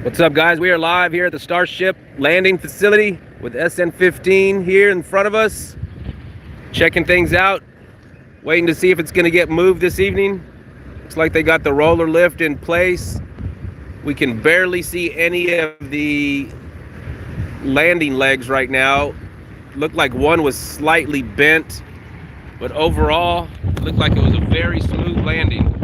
What's up, guys? We are live here at the Starship landing facility with SN15 here in front of us, checking things out, waiting to see if it's going to get moved this evening. Looks like they got the roller lift in place. We can barely see any of the landing legs right now. Looked like one was slightly bent, but overall it looked like it was a very smooth landing.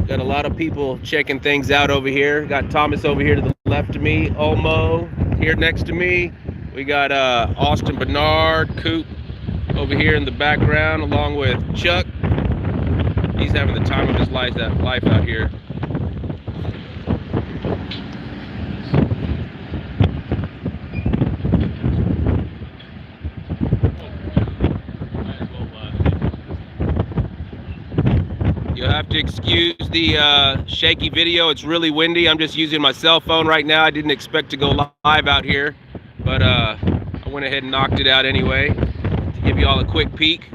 Got a lot of people checking things out over here. Got Thomas over here to the left of me, Olmo here next to me. We got Austin Bernard, Coop over here in the background, along with Chuck. He's having the time of his life out here. You'll have to excuse the shaky video. It's really windy. I'm just using my cell phone right now. I didn't expect to go live out here, but I went ahead and knocked it out anyway to give you all a quick peek.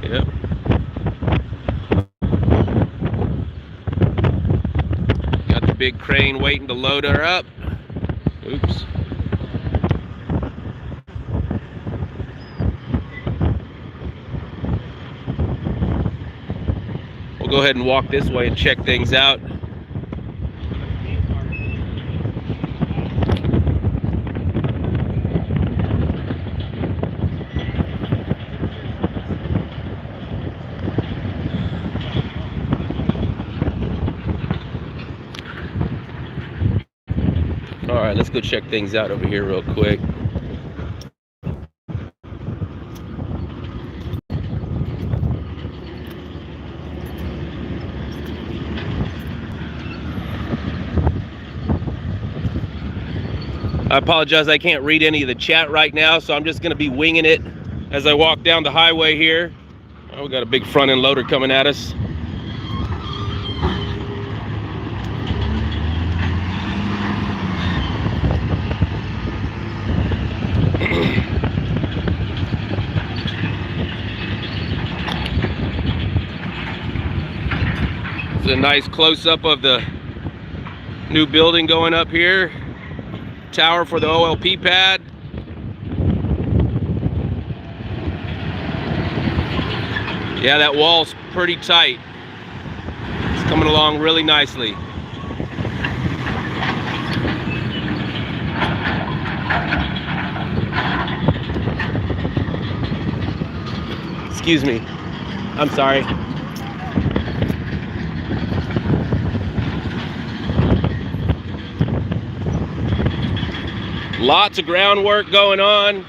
Yep. Got the big crane waiting to load her up. Oops. We'll go ahead and walk this way and check things out. All right, let's go check things out over here real quick. I apologize, I can't read any of the chat right now, so I'm just going to be winging it as I walk down the highway here. Oh, we got a big front end loader coming at us. It's a nice close-up of the new building going up here. Tower for the OLP pad. Yeah, that wall's pretty tight. It's coming along really nicely. Excuse me. I'm sorry. Lots of groundwork going on.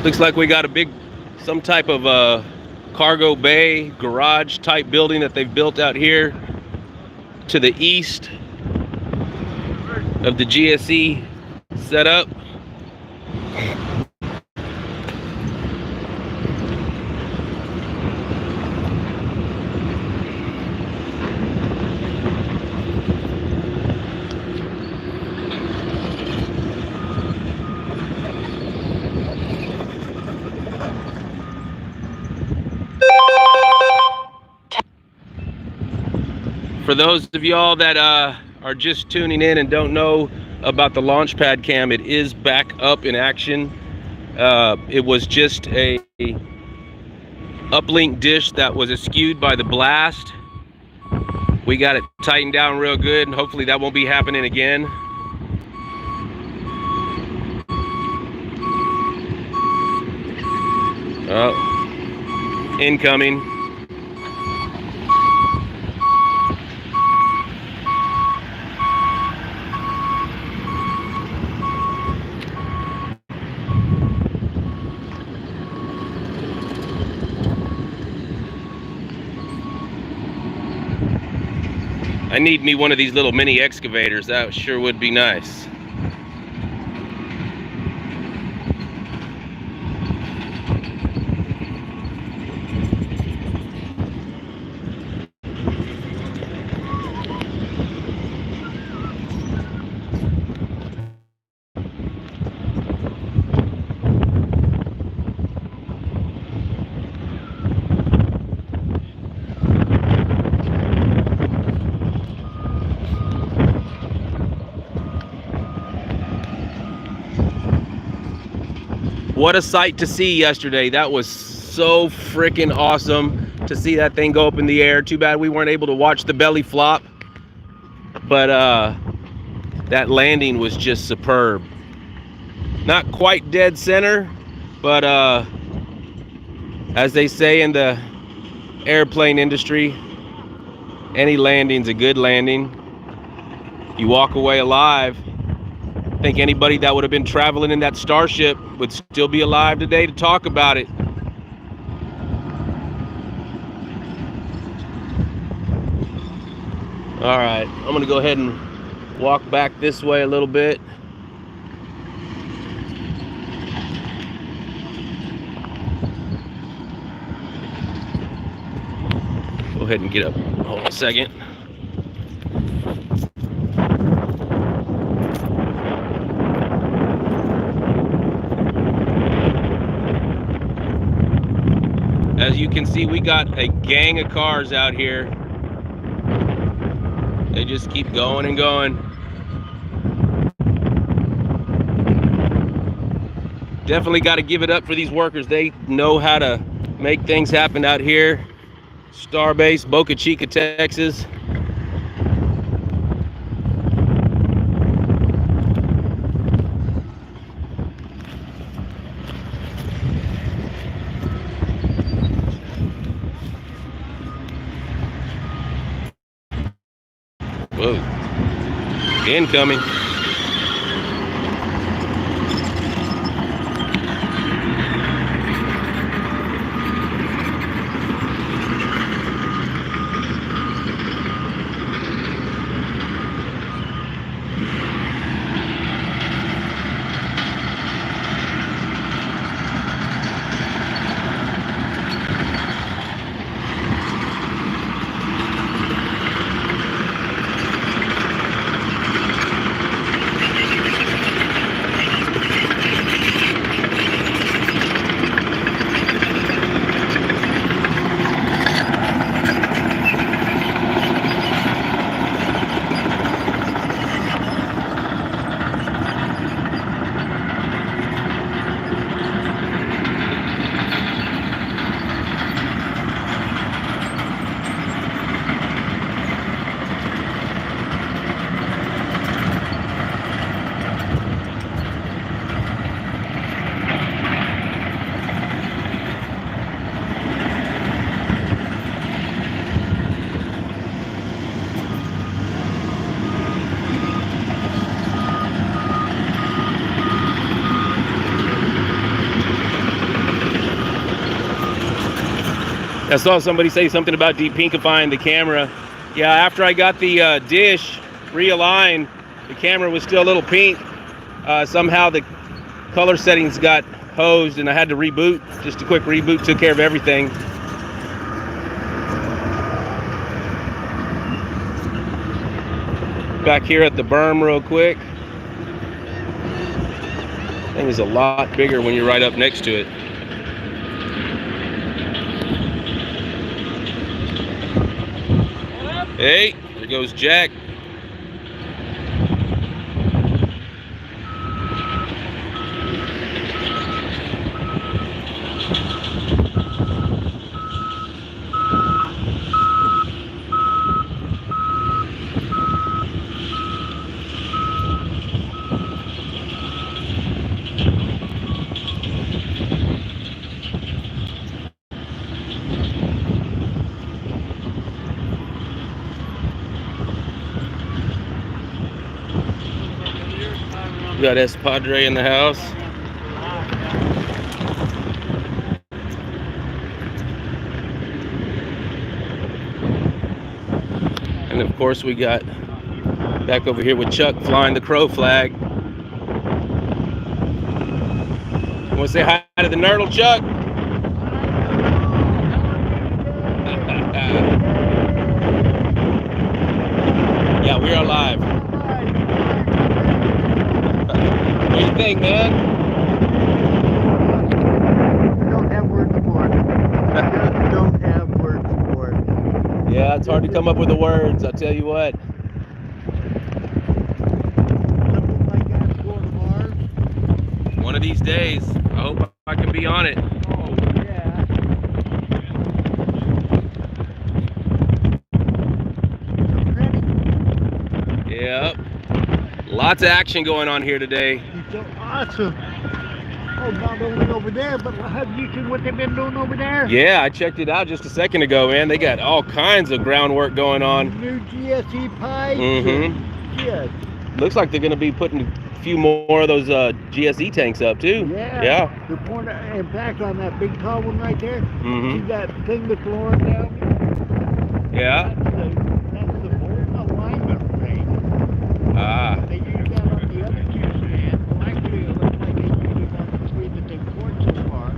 Looks like we got some type of cargo bay, garage type building that they've built out here to the east of the GSE setup. For those of y'all that are just tuning in and don't know about the Launchpad cam, it is back up in action. It was just a uplink dish that was eschewed by the blast. We got it tightened down real good, and hopefully that won't be happening again. Oh, incoming. I need me one of these little mini excavators. That sure would be nice. What a sight to see yesterday. That was so freaking awesome to see that thing go up in the air. Too bad we weren't able to watch the belly flop. But that landing was just superb. Not quite dead center, but as they say in the airplane industry, any landing's a good landing. You walk away alive. I think anybody that would have been traveling in that Starship would still be alive today to talk about it. All right, I'm gonna go ahead and walk back this way a little bit. Go ahead and get up. Hold on a second. As you can see, we got a gang of cars out here. They just keep going and going. Definitely got to give it up for these workers. They know how to make things happen out here. Starbase, Boca Chica, Texas. Whoa. Incoming. I saw somebody say something about depinkifying the camera. Yeah, after I got the dish realigned, the camera was still a little pink. Somehow the color settings got hosed and I had to reboot. Just a quick reboot took care of everything. Back here at the berm real quick. Thing is a lot bigger when you're right up next to it. Hey, goes Jack. We got SPadre in the house. And of course we got back over here with Chuck flying the crow flag. You want to say hi to the Nerdle, Chuck? Yeah, we are live. What do you think, man? Don't have words for it. Just don't have words for it. Yeah, it's hard to come up with the words, I'll tell you what. Something like that going to Mars. One of these days, I hope I can be on it. Oh, yeah. Ready? Yep. Lots of action going on here today. You're so awesome. Oh, not only over there, but have you seen what they've been doing over there? Yeah, I checked it out just a second ago, man. They got all kinds of groundwork going on. New GSE pipes. Mm-hmm. Yes. Looks like they're going to be putting a few more of those GSE tanks up too. Yeah. The point, in fact, on that big tall one right there, Mm-hmm. see that thing that's lowering down? Yeah. That's the bolt alignment ring. Ah. They use that on the other two stands. Well, actually, it looks like they use it on the three that they've poured so far.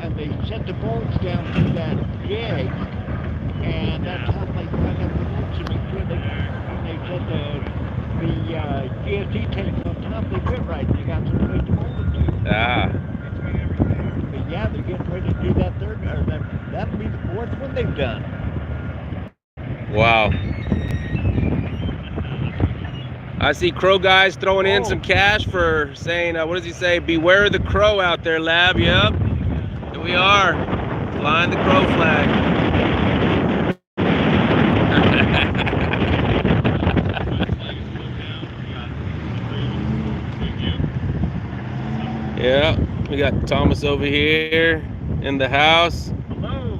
And they set the bolts down through that jig, and that's how they run up the bolts to make sure they set the GSE tanks on top. They fit right. They got some way to hold it to. Ah. But yeah, they're getting ready to do that third, or that'll be the fourth one they've done. Wow. I see Crow guys throwing in some cash for saying, what does he say? Beware the crow out there, Lab. Yep. Here we are, flying the crow flag. Yeah, we got Thomas over here in the house. Hello.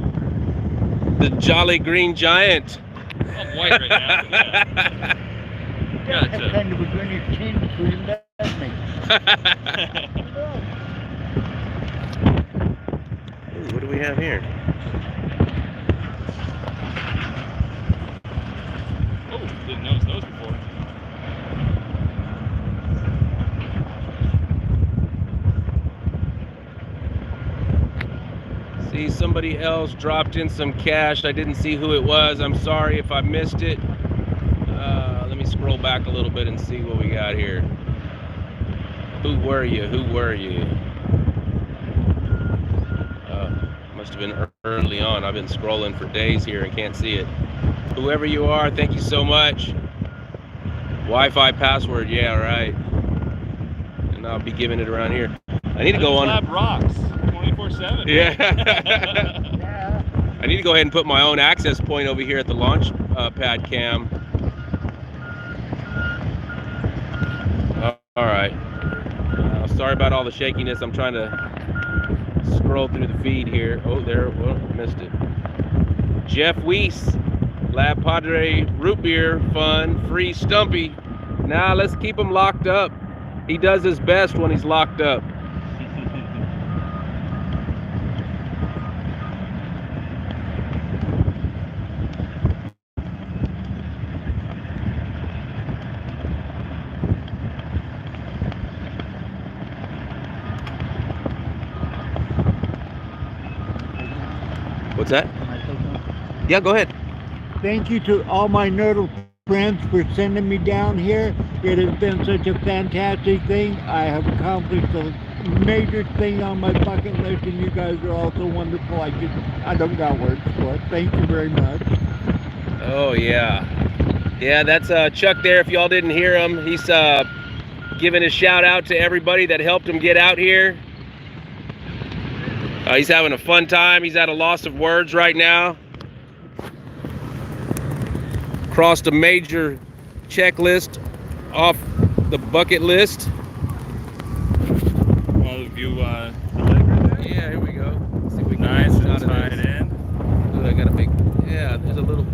The Jolly Green Giant. I'm white right now. Yeah. That's Gotcha. kind of a Greenwich change between that and me. Ooh, what do we have here? Oh, didn't notice those before. See, somebody else dropped in some cash. I didn't see who it was. I'm sorry if I missed it. Let me scroll back a little bit and see what we got here. Who were you? Who were you? Must have been early on. I've been scrolling for days here and can't see it. Whoever you are, thank you so much. Wi-Fi password, yeah, right. And I'll be giving it around here. I need to go on. Lab rocks 24/7. Yeah. Yeah. I need to go ahead and put my own access point over here at the Launchpad cam. All right. Sorry about all the shakiness. I'm trying to scroll through the feed here. Oh, there. Well, missed it. Jeff Weiss, LabPadre Root Beer Fun, Free Stumpy. Now let's keep him locked up. He does his best when he's locked up. What's that? Can I say something? Yeah, go ahead. Thank you to all my Nerdle friends for sending me down here. It has been such a fantastic thing. I have accomplished a major thing on my bucket list, and you guys are also wonderful. I don't got words for it. Thank you very much. Oh, yeah. Yeah, that's Chuck there. If y'all didn't hear him, he's giving a shout out to everybody that helped him get out here. He's having a fun time. He's at a loss of words right now. Crossed a major checklist off the bucket list. Want to view the leg right there? Yeah, here we go. Let's see if we can Nice get a and shot of tied this. in. Ooh, I got a big, yeah, there's a little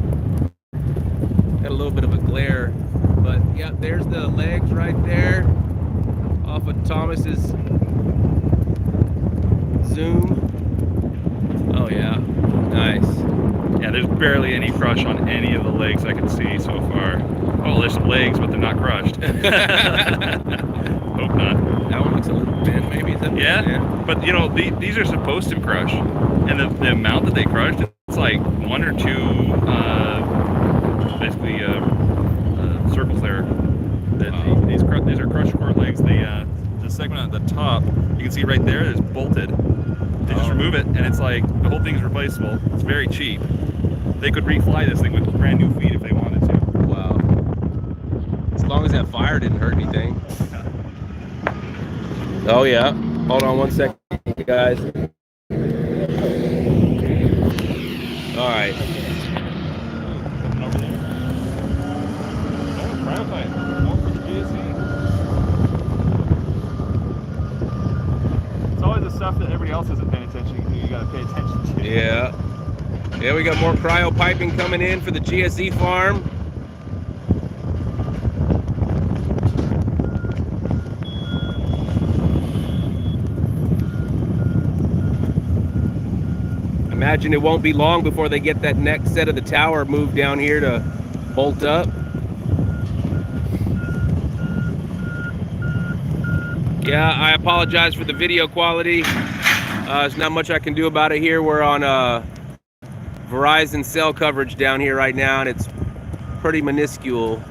bit of a glare, but yeah, there's the legs right there off of Thomas's zoom. Oh yeah, nice. Yeah, there's barely any crush on any of the legs I can see so far. Oh, there's some legs, but they're not crushed. Hope not. That one looks a little bent, maybe. Is that Yeah, but you know, these are supposed to crush, and the amount that they crushed, it's like 1 or 2, basically circles there. These are crushed core legs. The segment at the top, you can see right there, is bolted. They just remove it, and it's like the whole thing is replaceable. It's very cheap. They could refly this thing with brand new feet if they wanted to. Wow. As long as that fire didn't hurt anything. Oh yeah. Hold on one second, guys. All right. It's always the stuff that everybody else isn't paying attention to. You gotta pay attention to. Yeah. Yeah, we got more cryo piping coming in for the GSE farm. Imagine it won't be long before they get that next set of the tower moved down here to bolt up. Yeah, I apologize for the video quality. There's not much I can do about it here. We're on Verizon cell coverage down here right now, and it's pretty minuscule.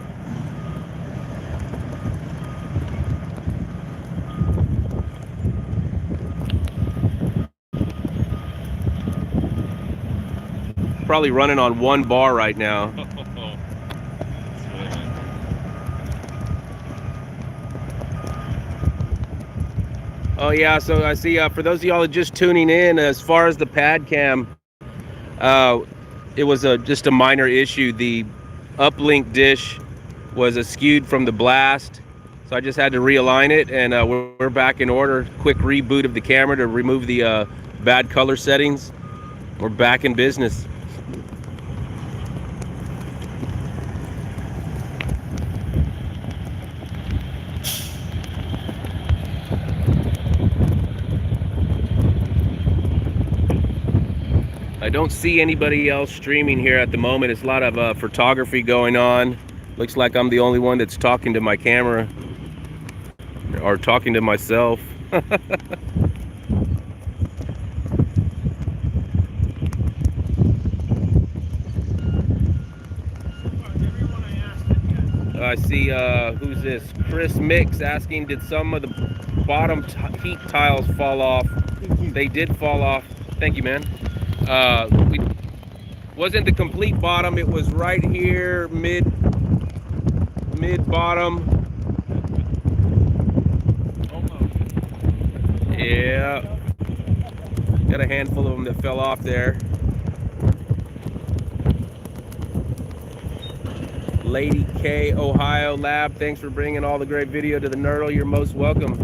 Probably running on 1 bar right now. Oh yeah, so I see for those of y'all just tuning in, as far as the pad cam, it was just a minor issue. The uplink dish was askewed from the blast, so I just had to realign it, and we're back in order. Quick reboot of the camera to remove the bad color settings. We're back in business. I don't see anybody else streaming here at the moment. It's a lot of photography going on. Looks like I'm the only one that's talking to my camera or talking to myself. I see, who's this? Chris Mix asking, did some of the bottom heat tiles fall off? They did fall off. Thank you, man. Wasn't the complete bottom, it was right here, mid bottom. Yeah, got a handful of them that fell off there. Lady K, Ohio Lab, thanks for bringing all the great video to the Nerdle. You're most welcome.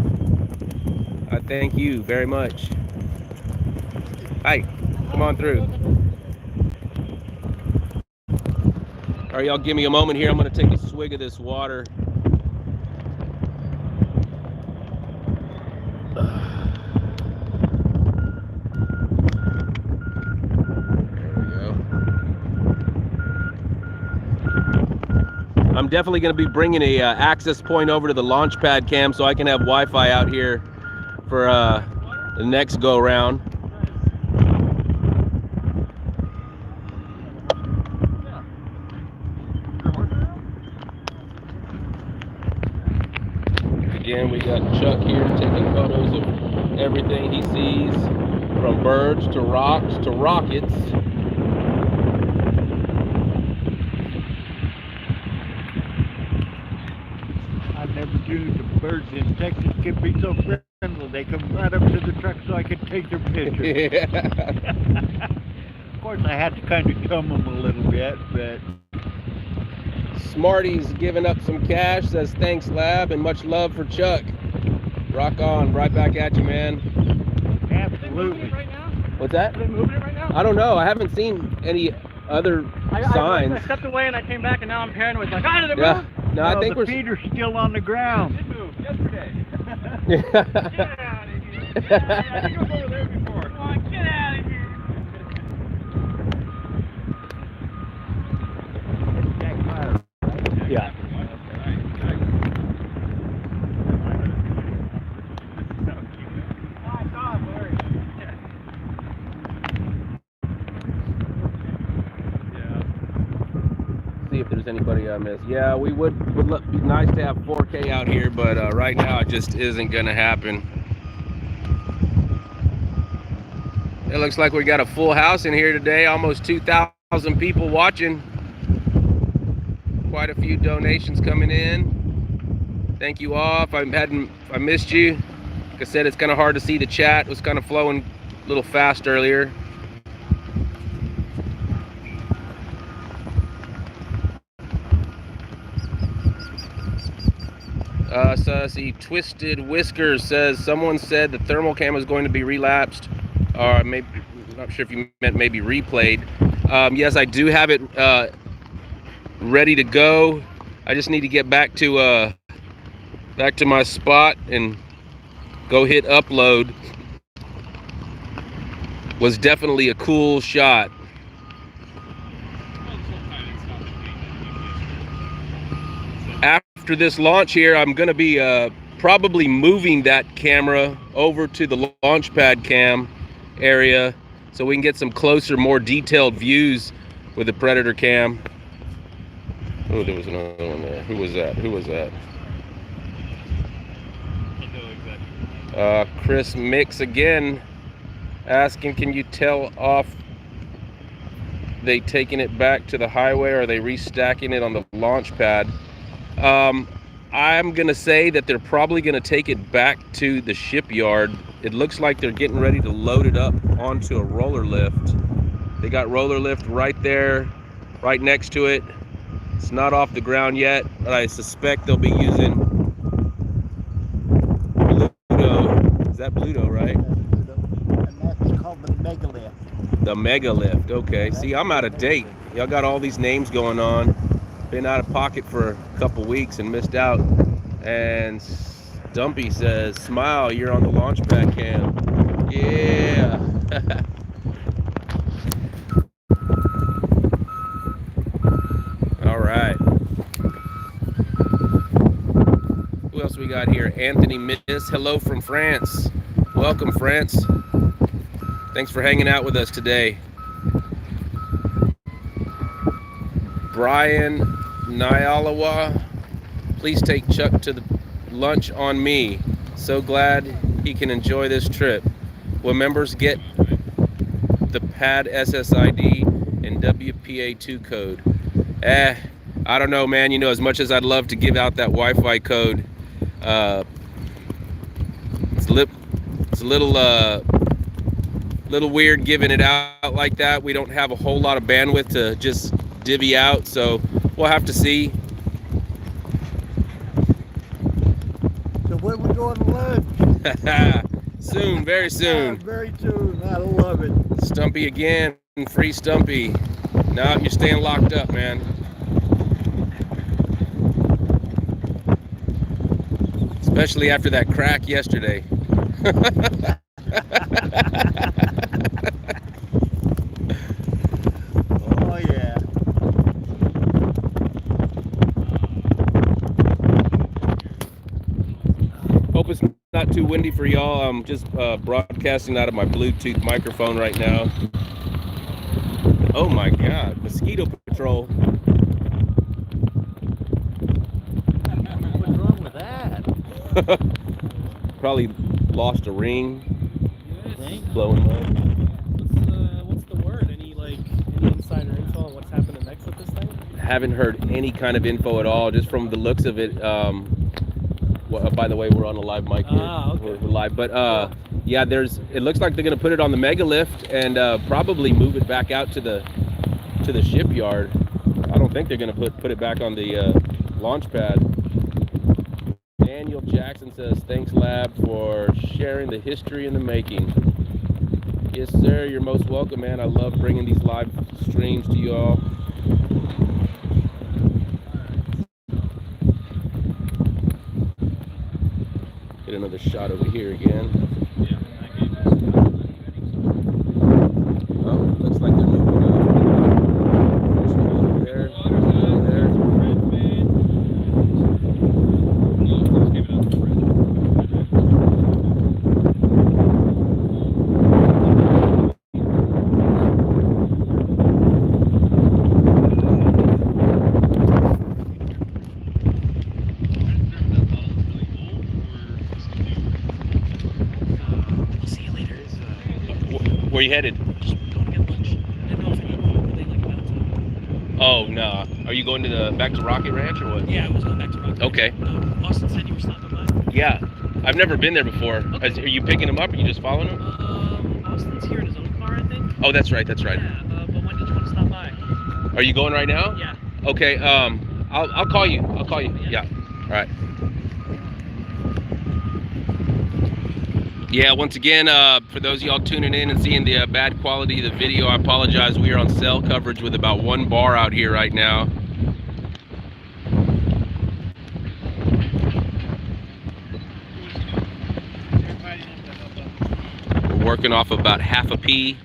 I thank you very much. Hi, come on through. All right, y'all give me a moment here. I'm gonna take a swig of this water. I'm definitely going to be bringing a access point over to the Launchpad cam so I can have Wi-Fi out here for the next go round. Again, we got Chuck here taking photos of everything he sees, from birds to rocks to rockets. birds in Texas can be so friendly. They come right up to the truck so I can take their pictures. Yeah. Of course, I had to kind of chum them a little bit, but... Smarty's giving up some cash, says thanks, Lab, and much love for Chuck. Rock on, right back at you, man. Absolutely. Right now? What's that? Are they moving it right now? I don't know. I haven't seen any other signs. I stepped away and I came back and now I'm paranoid. Like, did it Yeah. move? No, I think the feet are still on the ground. It moved yesterday. Yeah. Get out of here. I think I was over there before. Come on, get out of here. Yeah. See if there's anybody I missed. Yeah, we would be nice to have 4K out here, but right now it just isn't gonna happen. It looks like we got a full house in here today, almost 2,000 people watching. Quite a few donations coming in. Thank you all. If I missed you, like I said, it's kind of hard to see the chat. It was kind of flowing a little fast earlier. So I see Twisted Whiskers says someone said the thermal cam is going to be relapsed, or maybe I'm not sure if you meant maybe replayed. Yes, I do have it ready to go. I just need to get back to my spot and go hit upload. Was definitely a cool shot. After this launch here, I'm going to be probably moving that camera over to the Launchpad cam area so we can get some closer, more detailed views with the Predator cam. Oh, there was another one there. Who was that? Who was that? Chris Mix again asking, can you tell off they taking it back to the highway or are they restacking it on the Launchpad? I'm gonna say that they're probably gonna take it back to the shipyard. It looks like they're getting ready to load it up onto a roller lift. They got roller lift right there, right next to it. It's not off the ground yet, but I suspect they'll be using Bluto. Is that Bluto, right? And that's called the Megalith. The Mega Lift. Okay. See, I'm out of date. Y'all got all these names going on. Been out of pocket for a couple weeks and missed out. And Dumpy says, smile, you're on the Launchpad cam. Yeah. All right. Who else we got here? Anthony Miss, hello from France. Welcome, France. Thanks for hanging out with us today. Brian Nyalawa, please take Chuck to the lunch on me. So glad he can enjoy this trip. Will members get the PAD SSID and WPA2 code? I don't know, man. You know, as much as I'd love to give out that Wi-Fi code, it's a little weird giving it out like that. We don't have a whole lot of bandwidth to just divvy out, so we'll have to see. So when we going to lunch? Soon, very soon. Very soon. I love it. Stumpy again, free Stumpy. No, you're staying locked up, man. Especially after that crack yesterday. Oh yeah. Hope it's not too windy for y'all. I'm just broadcasting out of my Bluetooth microphone right now. Oh my God, mosquito patrol. What's wrong with that? Probably lost a ring. Think? Blowing mud. What's the word? Any insider info on what's happening next with this thing? Haven't heard any kind of info at all. Just from the looks of it, Well, by the way, we're on a live mic here. Ah, okay. We're live, but Cool. yeah, it looks like they're gonna put it on the mega lift and probably move it back out to the shipyard. I don't think they're gonna put it back on the launch pad. Daniel Jackson says, "Thanks, Lab, for sharing the history in the making." Yes, sir. You're most welcome, man. I love bringing these live streams to you all. Get another shot over here again. Oh, looks like they're moving up. First one over there. Over there. Where you headed? Just going to get lunch. I didn't know if anyone really like about it. Oh, no. Are you going to back to Rocket Ranch or what? Yeah, I was going back to Rock. Okay. Austin said you were stopping by. Yeah. I've never been there before. Okay. Are you picking him up or are you just following him? Austin's here in his own car, I think. Oh, that's right. That's right. Yeah, but when did you want to stop by? Are you going right now? Yeah. Okay. I'll call you. I'll call you. Yeah. All right. Yeah, once again, for those of y'all tuning in and seeing the bad quality of the video, I apologize. We are on cell coverage with about 1 bar out here right now. We're working off about half a P.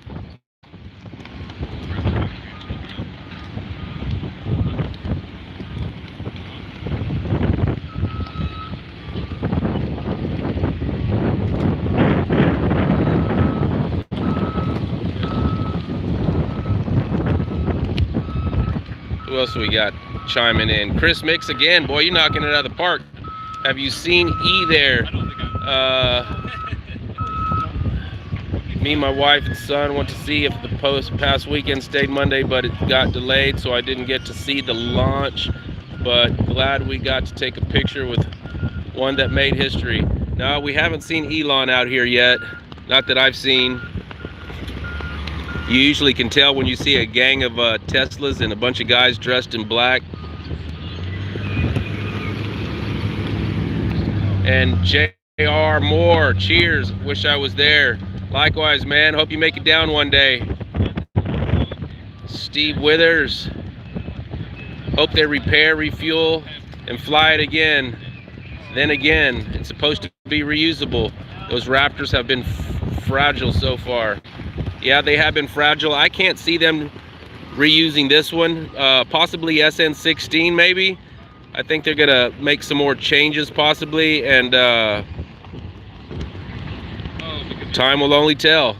Who else we got chiming in? Chris Mix again. Boy, you're knocking it out of the park. Have you seen E there? Me, my wife, and son went to see if the past weekend stayed Monday, but it got delayed, so I didn't get to see the launch. But glad we got to take a picture with one that made history. No, we haven't seen Elon out here yet. Not that I've seen. You usually can tell when you see a gang of Teslas and a bunch of guys dressed in black. And J.R. Moore, cheers. Wish I was there. Likewise, man. Hope you make it down one day. Steve Withers. Hope they repair, refuel, and fly it again. Then again, it's supposed to be reusable. Those Raptors have been fragile so far. Yeah, they have been fragile. I can't see them reusing this one. Possibly SN15 maybe. I think they're gonna make some more changes possibly, and time will only tell.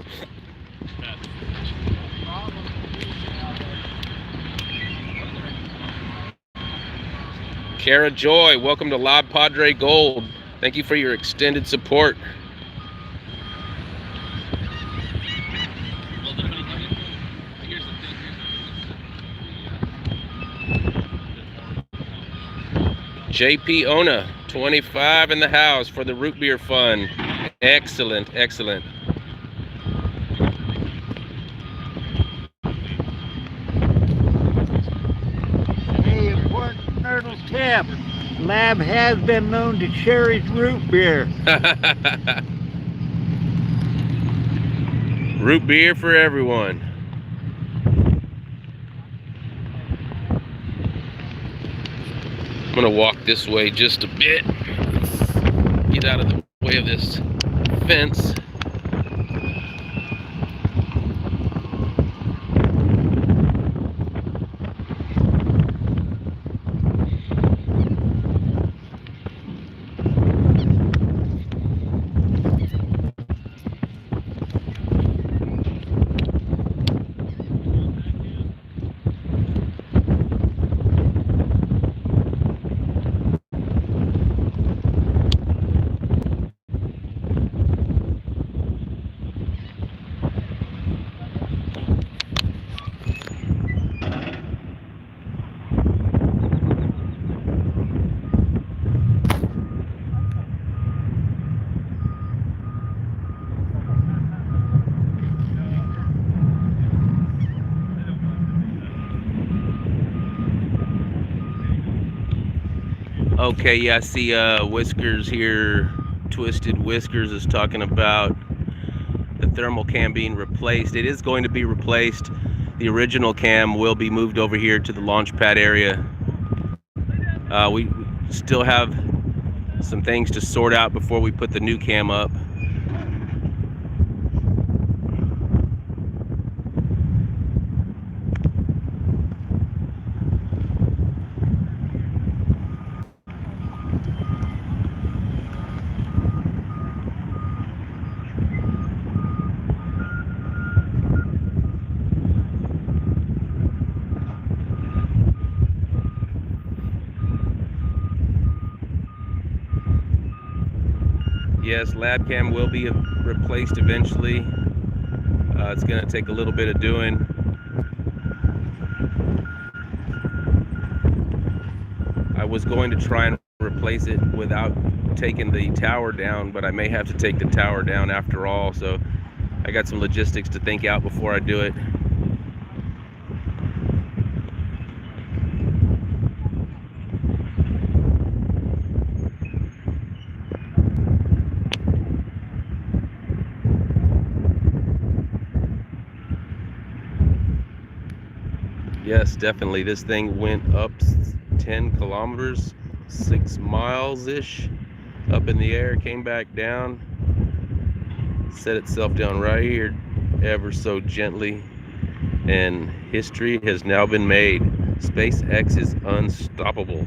Kara Joy, welcome to LabPadre Gold. Thank you for your extended support. JP Ona, 25 in the house for the root beer fund. Excellent, excellent. Hey, important nerdle tip. Lab has been known to share his root beer. Root beer for everyone. I'm gonna walk this way just a bit. Get out of the way of this fence. Okay, yeah, I see Whiskers here. Twisted Whiskers is talking about the thermal cam being replaced. It is going to be replaced. The original cam will be moved over here to the Launchpad area. We still have some things to sort out before we put the new cam up. Yes, LabCam will be replaced eventually. It's going to take a little bit of doing. I was going to try and replace it without taking the tower down, but I may have to take the tower down after all, so I got some logistics to think out before I do it. Yes, definitely. This thing went up 10 kilometers, 6 miles-ish up in the air, came back down, set itself down right here ever so gently, and history has now been made. SpaceX is unstoppable.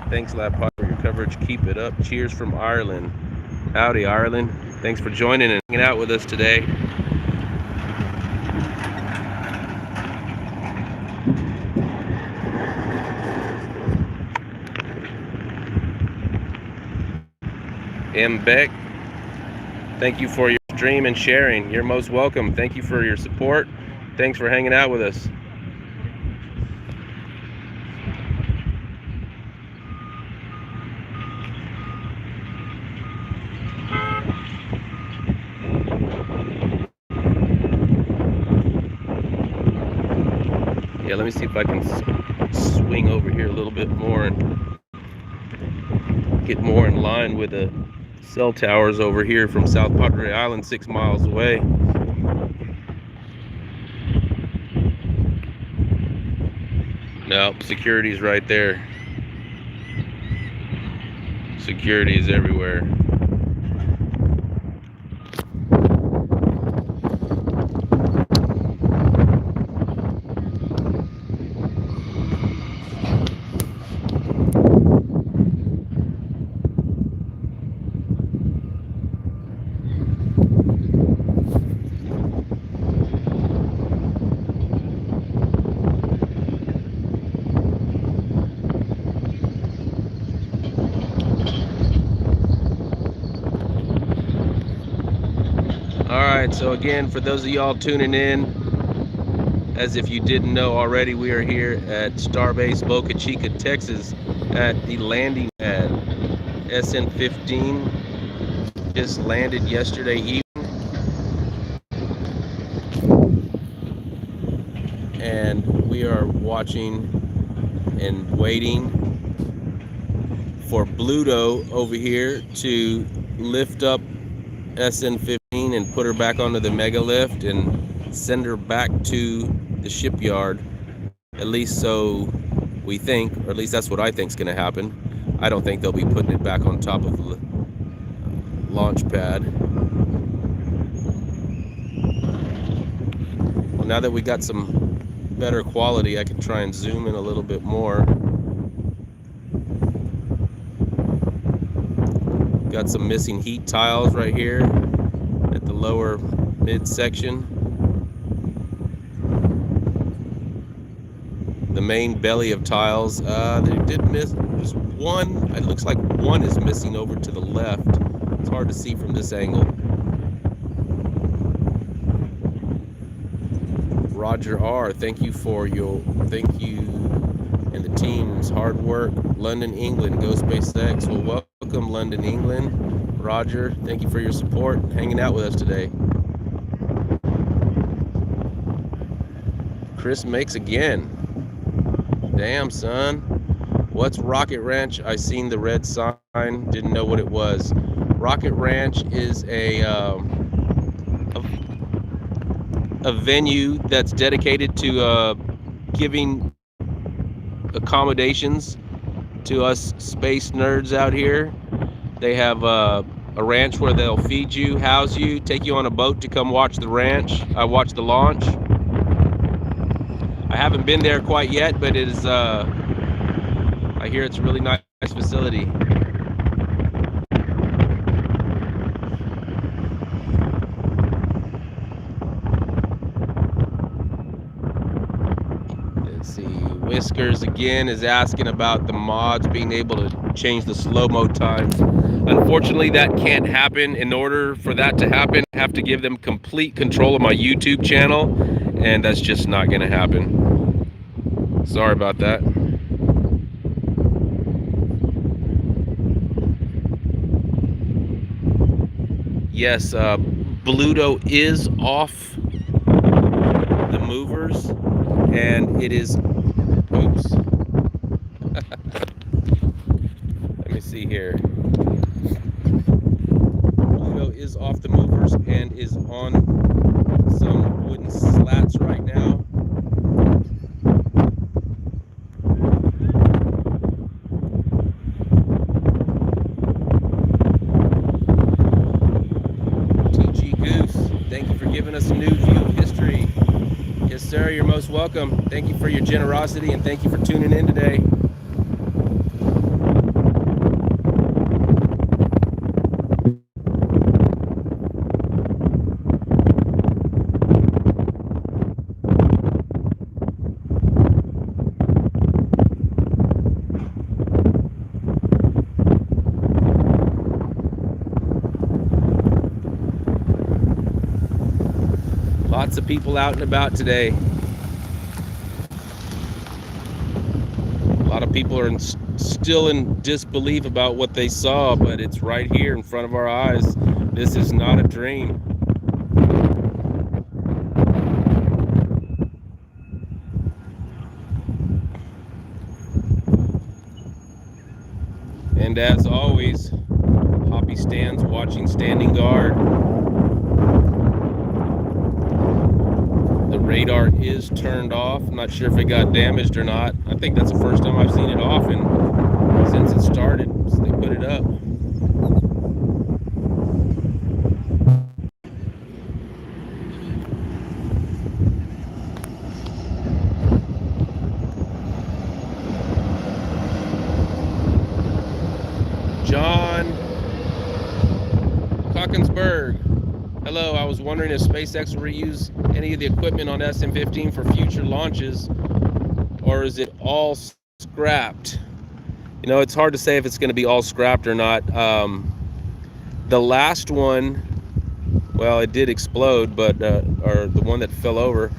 Thanks, LabPadre, for your coverage. Keep it up. Cheers from Ireland. Howdy, Ireland. Thanks for joining and hanging out with us today. M. Beck, thank you for your stream and sharing. You're most welcome. Thank you for your support. Thanks for hanging out with us. Yeah, let me see if I can swing over here a little bit more and get more in line with the cell towers over here from South Padre Island, 6 miles away. No, security's right there. Security is everywhere. Alright, so again, for those of y'all tuning in, as if you didn't know already, we are here at Starbase Boca Chica, Texas, at the landing pad. SN15 just landed yesterday evening, and we are watching and waiting for Bluto over here to lift up SN15 and put her back onto the mega lift and send her back to the shipyard. At least so we think, or at least that's what I think is going to happen. I don't think they'll be putting it back on top of the launch pad. Well, now that we got some better quality, I can try and zoom in a little bit more. Got some missing heat tiles right here at the lower midsection. The main belly of tiles, they did miss just one. It looks like one is missing over to the left. It's hard to see from this angle. Roger R, thank you and the team's hard work. London, England, go SpaceX. Well, welcome, London, England. Roger, thank you for your support, hanging out with us today. Chris makes again. Damn, son. What's Rocket Ranch? I seen the red sign, didn't know what it was. Rocket Ranch is a venue that's dedicated to giving accommodations to us space nerds out here. They have a ranch where they'll feed you, house you, take you on a boat to come watch the ranch. I watched the launch. I haven't been there quite yet, but it is. I hear it's a really nice facility. Let's see. Whiskers again is asking about the mods being able to change the slow-mo times. Unfortunately, that can't happen. In order for that to happen, I have to give them complete control of my YouTube channel, and that's just not going to happen. Sorry about that. Yes, Bluto is off the movers, and it is. Oops. Let me see here. Bluto is off the movers and is on some wooden slats right now. Giving us a new view of history. Yes, sir, you're most welcome. Thank you for your generosity and thank you for tuning in today. Lots of people out and about today. A lot of people are still in disbelief about what they saw, but it's right here in front of our eyes. This is not a dream. And as always, Hoppy stands watching, standing guard. The radar is turned off. I'm not sure if it got damaged or not. I think that's the first time I've seen it off and since it started, they put it up. John Cockensberg. Hello, I was wondering if SpaceX will reuse any of the equipment on SN15 for future launches, or is it all scrapped? You know, it's hard to say if it's going to be all scrapped or not. The last one, well, it did explode, but or the one that fell over,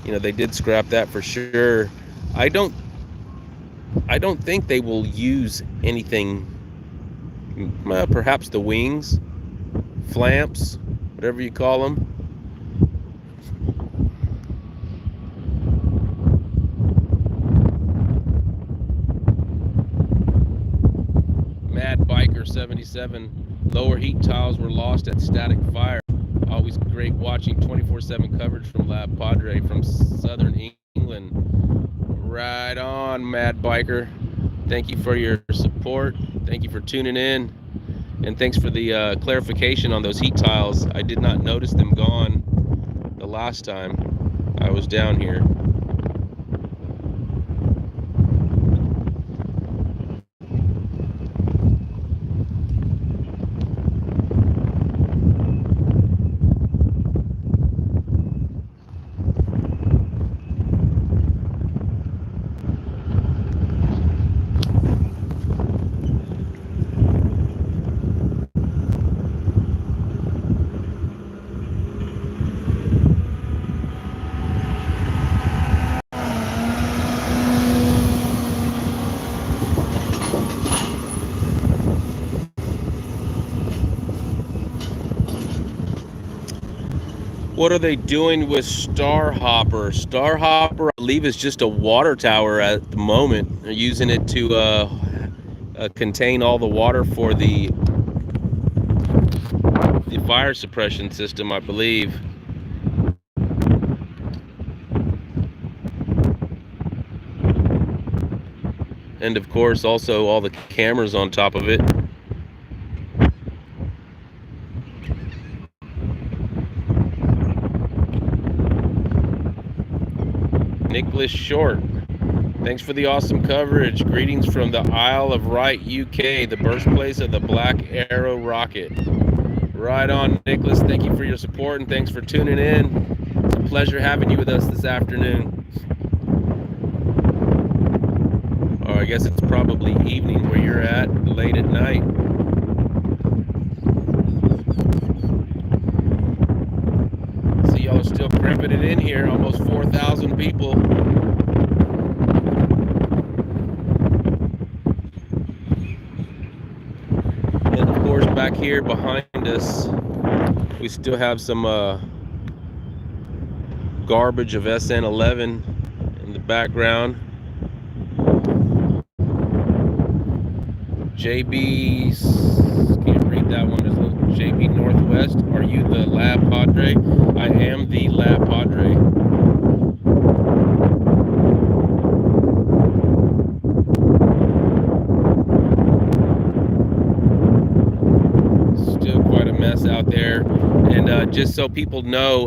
you know, they did scrap that for sure. I don't think they will use anything. Well, perhaps the wings, flamps, whatever you call them. Mad Biker 77. Lower heat tiles were lost at static fire. Always great watching 24/7 coverage from LabPadre from Southern England. Right on, Mad Biker. Thank you for your support. Thank you for tuning in. And thanks for the clarification on those heat tiles. I did not notice them gone the last time I was down here. What are they doing with Starhopper? Starhopper, I believe, is just a water tower at the moment. They're using it to contain all the water for the fire suppression system, I believe. And of course, also all the cameras on top of it. Nicholas Short, thanks for the awesome coverage. Greetings from the Isle of Wight, UK, the birthplace of the Black Arrow rocket. Right on, Nicholas. Thank you for your support and thanks for tuning in. It's a pleasure having you with us this afternoon. Or I guess it's probably evening where you're at, late at night. See, y'all are still cramping it in here, almost 4,000 people. And of course, back here behind us, we still have some garbage of SN11 in the background. JB, can't read that one. There's a JB Northwest. Are you the LabPadre? I am the LabPadre. Still quite a mess out there. And just so people know,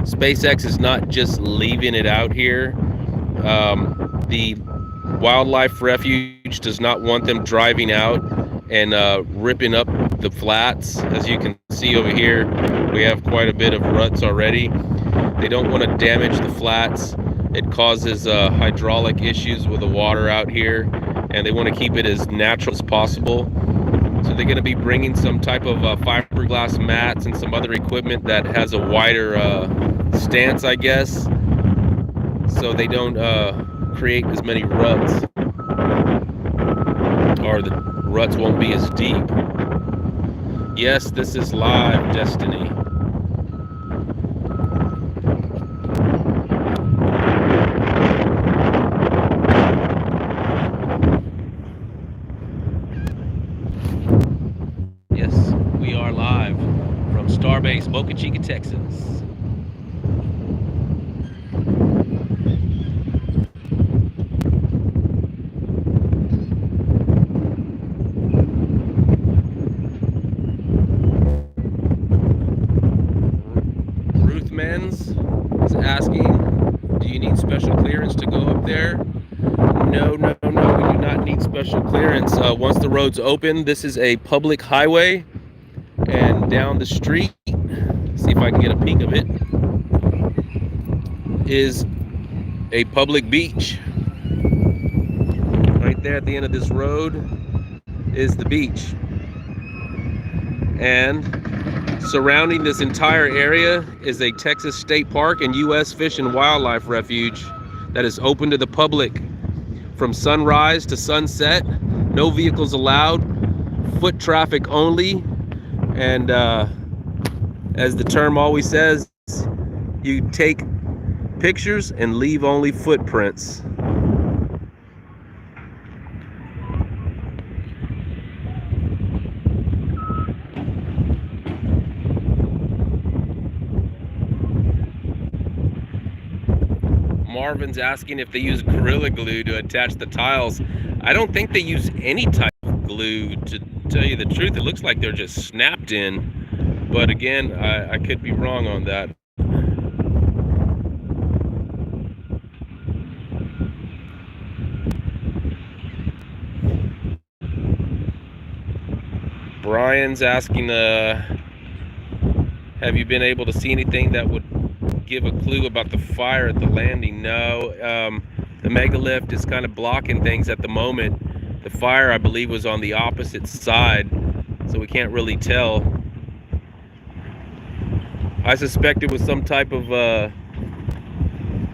SpaceX is not just leaving it out here. The Wildlife Refuge does not want them driving out and ripping up the flats. As you can see over here, we have quite a bit of ruts already. They don't want to damage the flats. It causes hydraulic issues with the water out here, and they want to keep it as natural as possible. So they're going to be bringing some type of fiberglass mats and some other equipment that has a wider stance, I guess, so they don't create as many ruts, or the ruts won't be as deep. Yes, this is live, Destiny. Yes, we are live from Starbase, Boca Chica, Texas. Is asking, do you need special clearance to go up there? No, we do not need special clearance. Once the road's open, this is a public highway, and down the street, see if I can get a peek of it, is a public beach. Right there at the end of this road is the beach. And surrounding this entire area is a Texas State Park and U.S. Fish and Wildlife Refuge that is open to the public from sunrise to sunset. No vehicles allowed, foot traffic only, and as the term always says, you take pictures and leave only footprints. Marvin's asking if they use Gorilla Glue to attach the tiles. I don't think they use any type of glue, to tell you the truth. It looks like they're just snapped in, but again, I could be wrong on that. Brian's asking, have you been able to see anything that would give a clue about the fire at the landing? No, the megalift is kind of blocking things at the moment. The fire, I believe, was on the opposite side, so we can't really tell. I suspect it was some type of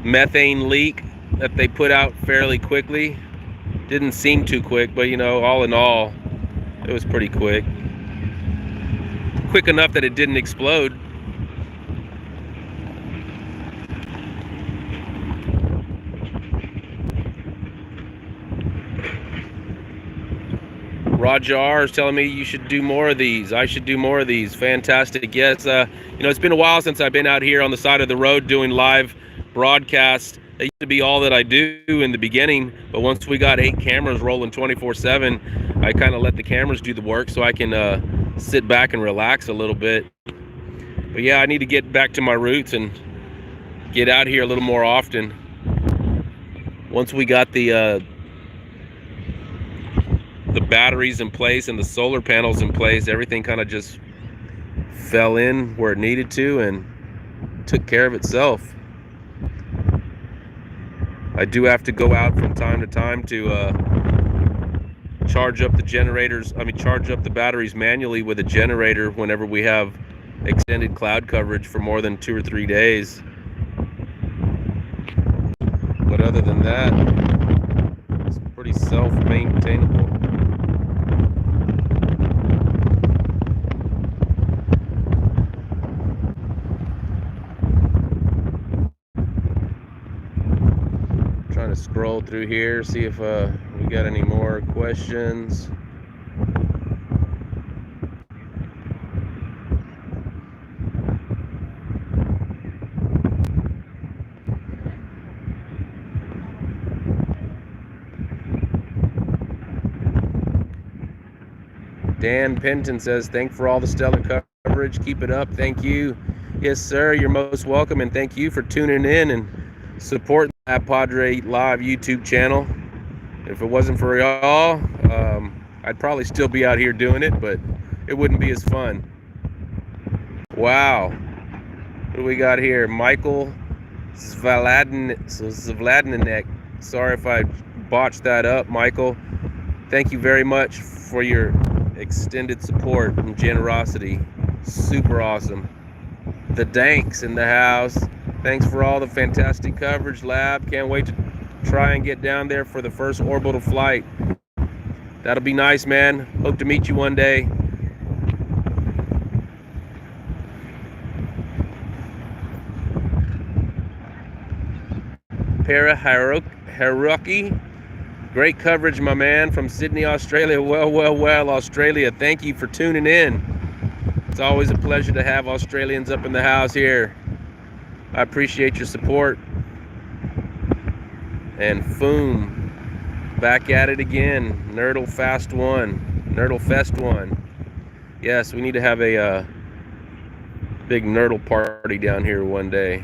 methane leak that they put out fairly quickly. Didn't seem too quick, but you know, all in all, it was pretty quick. Quick enough that it didn't explode. Roger R is telling me you should do more of these. I should do more of these. Fantastic. Yes, you know, it's been a while since I've been out here on the side of the road doing live broadcasts. That used to be all that I do in the beginning, but once we got 8 cameras rolling 24/7, I kind of let the cameras do the work so I can sit back and relax a little bit. But yeah, I need to get back to my roots and get out here a little more often. Once we got the batteries in place and the solar panels in place, everything kind of just fell in where it needed to and took care of itself. I do have to go out from time to time to charge up the generators. I mean, charge up the batteries manually with a generator whenever we have extended cloud coverage for more than 2 or 3 days. But other than that, it's pretty self-maintainable. Trying to scroll through here, see if we got any more questions. Dan Penton says, "Thank for all the stellar coverage. Keep it up. Thank you." Yes, sir. You're most welcome, and thank you for tuning in and supporting the LabPadre Live YouTube channel. If it wasn't for y'all, I'd probably still be out here doing it, but it wouldn't be as fun. Wow. What do we got here? Michael Zvladninek. Sorry if I botched that up, Michael. Thank you very much for your extended support and generosity. Super awesome. The Danks in the house. Thanks for all the fantastic coverage, Lab. Can't wait to try and get down there for the first orbital flight. That'll be nice, man. Hope to meet you one day. Para Haruki. Great coverage, my man, from Sydney, Australia. Well, Australia. Thank you for tuning in. It's always a pleasure to have Australians up in the house here. I appreciate your support. And Foom, back at it again. Nerdle Fest 1. Yes, we need to have a big Nerdle party down here one day.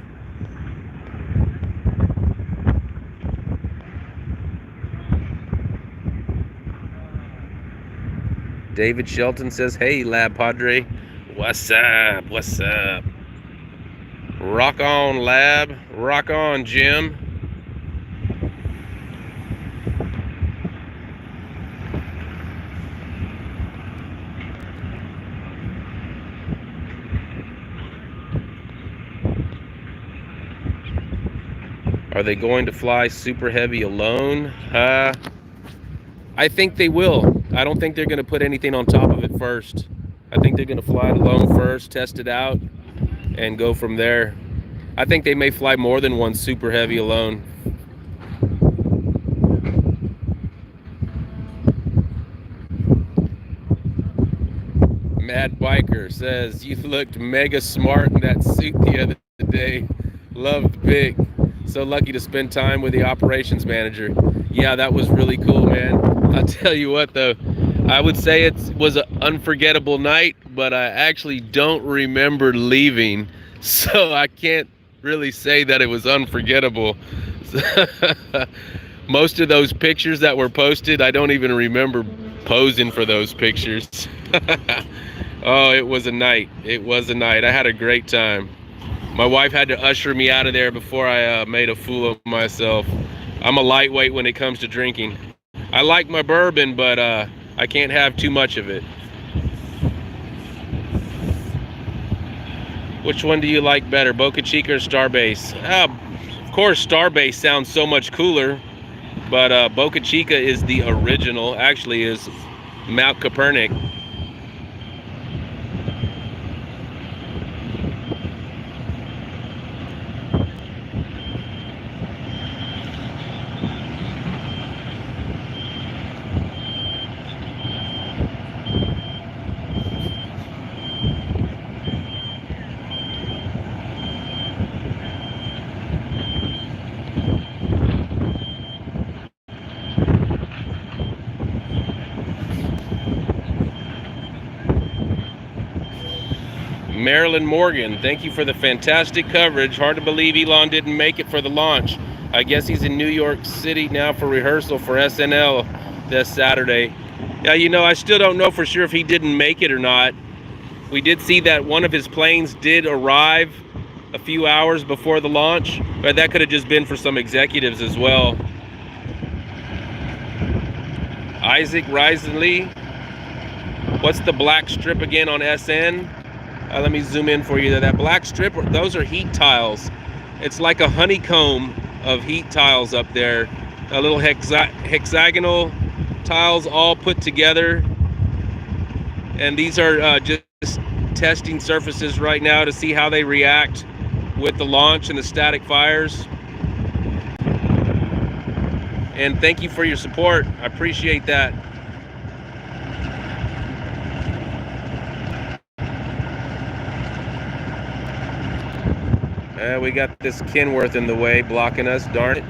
David Shelton says, "Hey, LabPadre, what's up? What's up? Rock on, Lab. Rock on, Jim." Are they going to fly super heavy alone? I think they will. I don't think they're going to put anything on top of it first. I think they're going to fly it alone first, test it out, and go from there. I think they may fly more than one super heavy alone. Mad Biker says, "You looked mega smart in that suit the other day. Loved the pic. So lucky to spend time with the operations manager." Yeah, that was really cool, man. I'll tell you what, though, I would say it was an unforgettable night, but I actually don't remember leaving, so I can't really say that it was unforgettable. Most of those pictures that were posted, I don't even remember posing for those pictures. Oh, it was a night. It was a night. I had a great time. My wife had to usher me out of there before I made a fool of myself. I'm a lightweight when it comes to drinking. I like my bourbon, but I can't have too much of it. Which one do you like better, Boca Chica or Starbase? Of course, Starbase sounds so much cooler, but Boca Chica is the original, actually is Mount Copernic. Marilyn Morgan, thank you for the fantastic coverage. Hard to believe Elon didn't make it for the launch. I guess he's in New York City now for rehearsal for SNL this Saturday. Yeah, you know, I still don't know for sure if he didn't make it or not. We did see that one of his planes did arrive a few hours before the launch, but that could have just been for some executives as well. Isaac Risley, what's the black strip again on SN? Let me zoom in for you. That black strip, those are heat tiles. It's like a honeycomb of heat tiles up there. A little hexagonal tiles all put together. And these are just testing surfaces right now to see how they react with the launch and the static fires. And thank you for your support. I appreciate that. We got this Kenworth in the way, blocking us, darn it.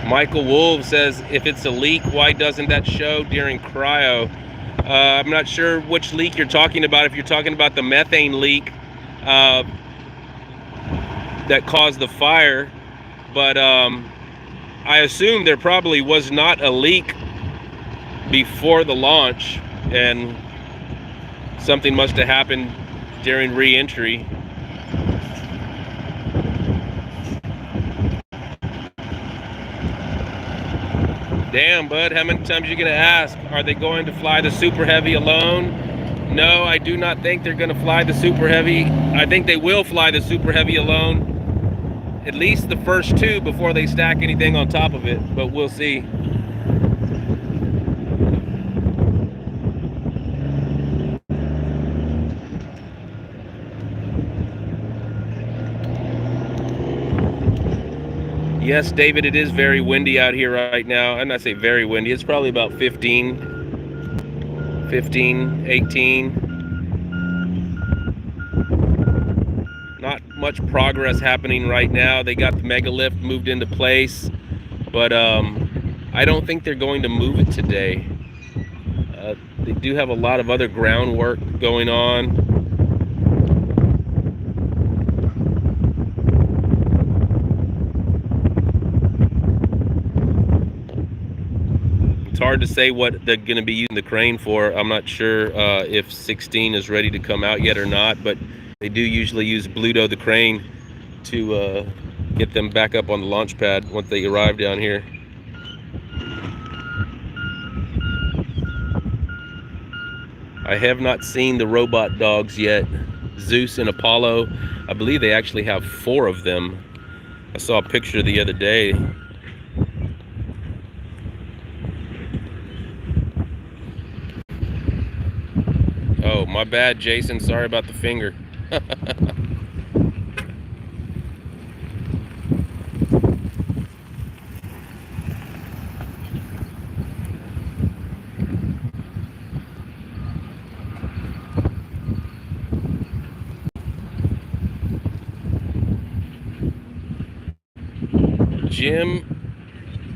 Michael Wolf says, if it's a leak, why doesn't that show during cryo? I'm not sure which leak you're talking about. If you're talking about the methane leak that caused the fire, but I assume there probably was not a leak before the launch, and something must have happened during re-entry. Damn, bud, how many times are you going to ask? Are they going to fly the Super Heavy alone? No, I do not think they're going to fly the Super Heavy. I think they will fly the Super Heavy alone, at least the first two before they stack anything on top of it, but we'll see. Yes, David, it is very windy out here right now. And I say very windy. It's probably about 15, 18. Not much progress happening right now. They got the mega lift moved into place, but I don't think they're going to move it today. They do have a lot of other groundwork going on. It's hard to say what they're going to be using the crane for. I'm not sure if 16 is ready to come out yet or not, but they do usually use Bluto the crane to get them back up on the launch pad once they arrive down here. I have not seen the robot dogs yet. Zeus and Apollo, I believe they actually have 4 of them. I saw a picture the other day. Oh, my bad, Jason. Sorry about the finger. Jim,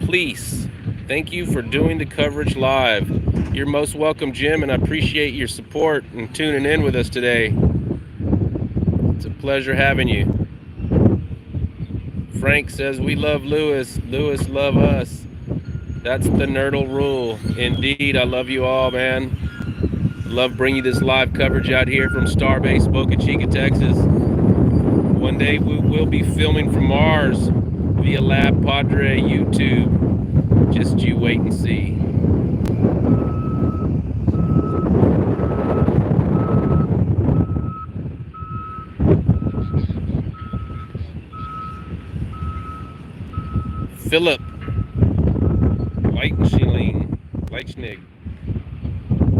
please. Thank you for doing the coverage live. You're most welcome, Jim, and I appreciate your support and tuning in with us today. It's a pleasure having you. Frank says, we love Lewis. Lewis love us. That's the Nerdle rule. Indeed, I love you all, man. Love bringing this live coverage out here from Starbase, Boca Chica, Texas. One day we will be filming from Mars via LabPadre YouTube. Just you wait and see. Philip Leichnig.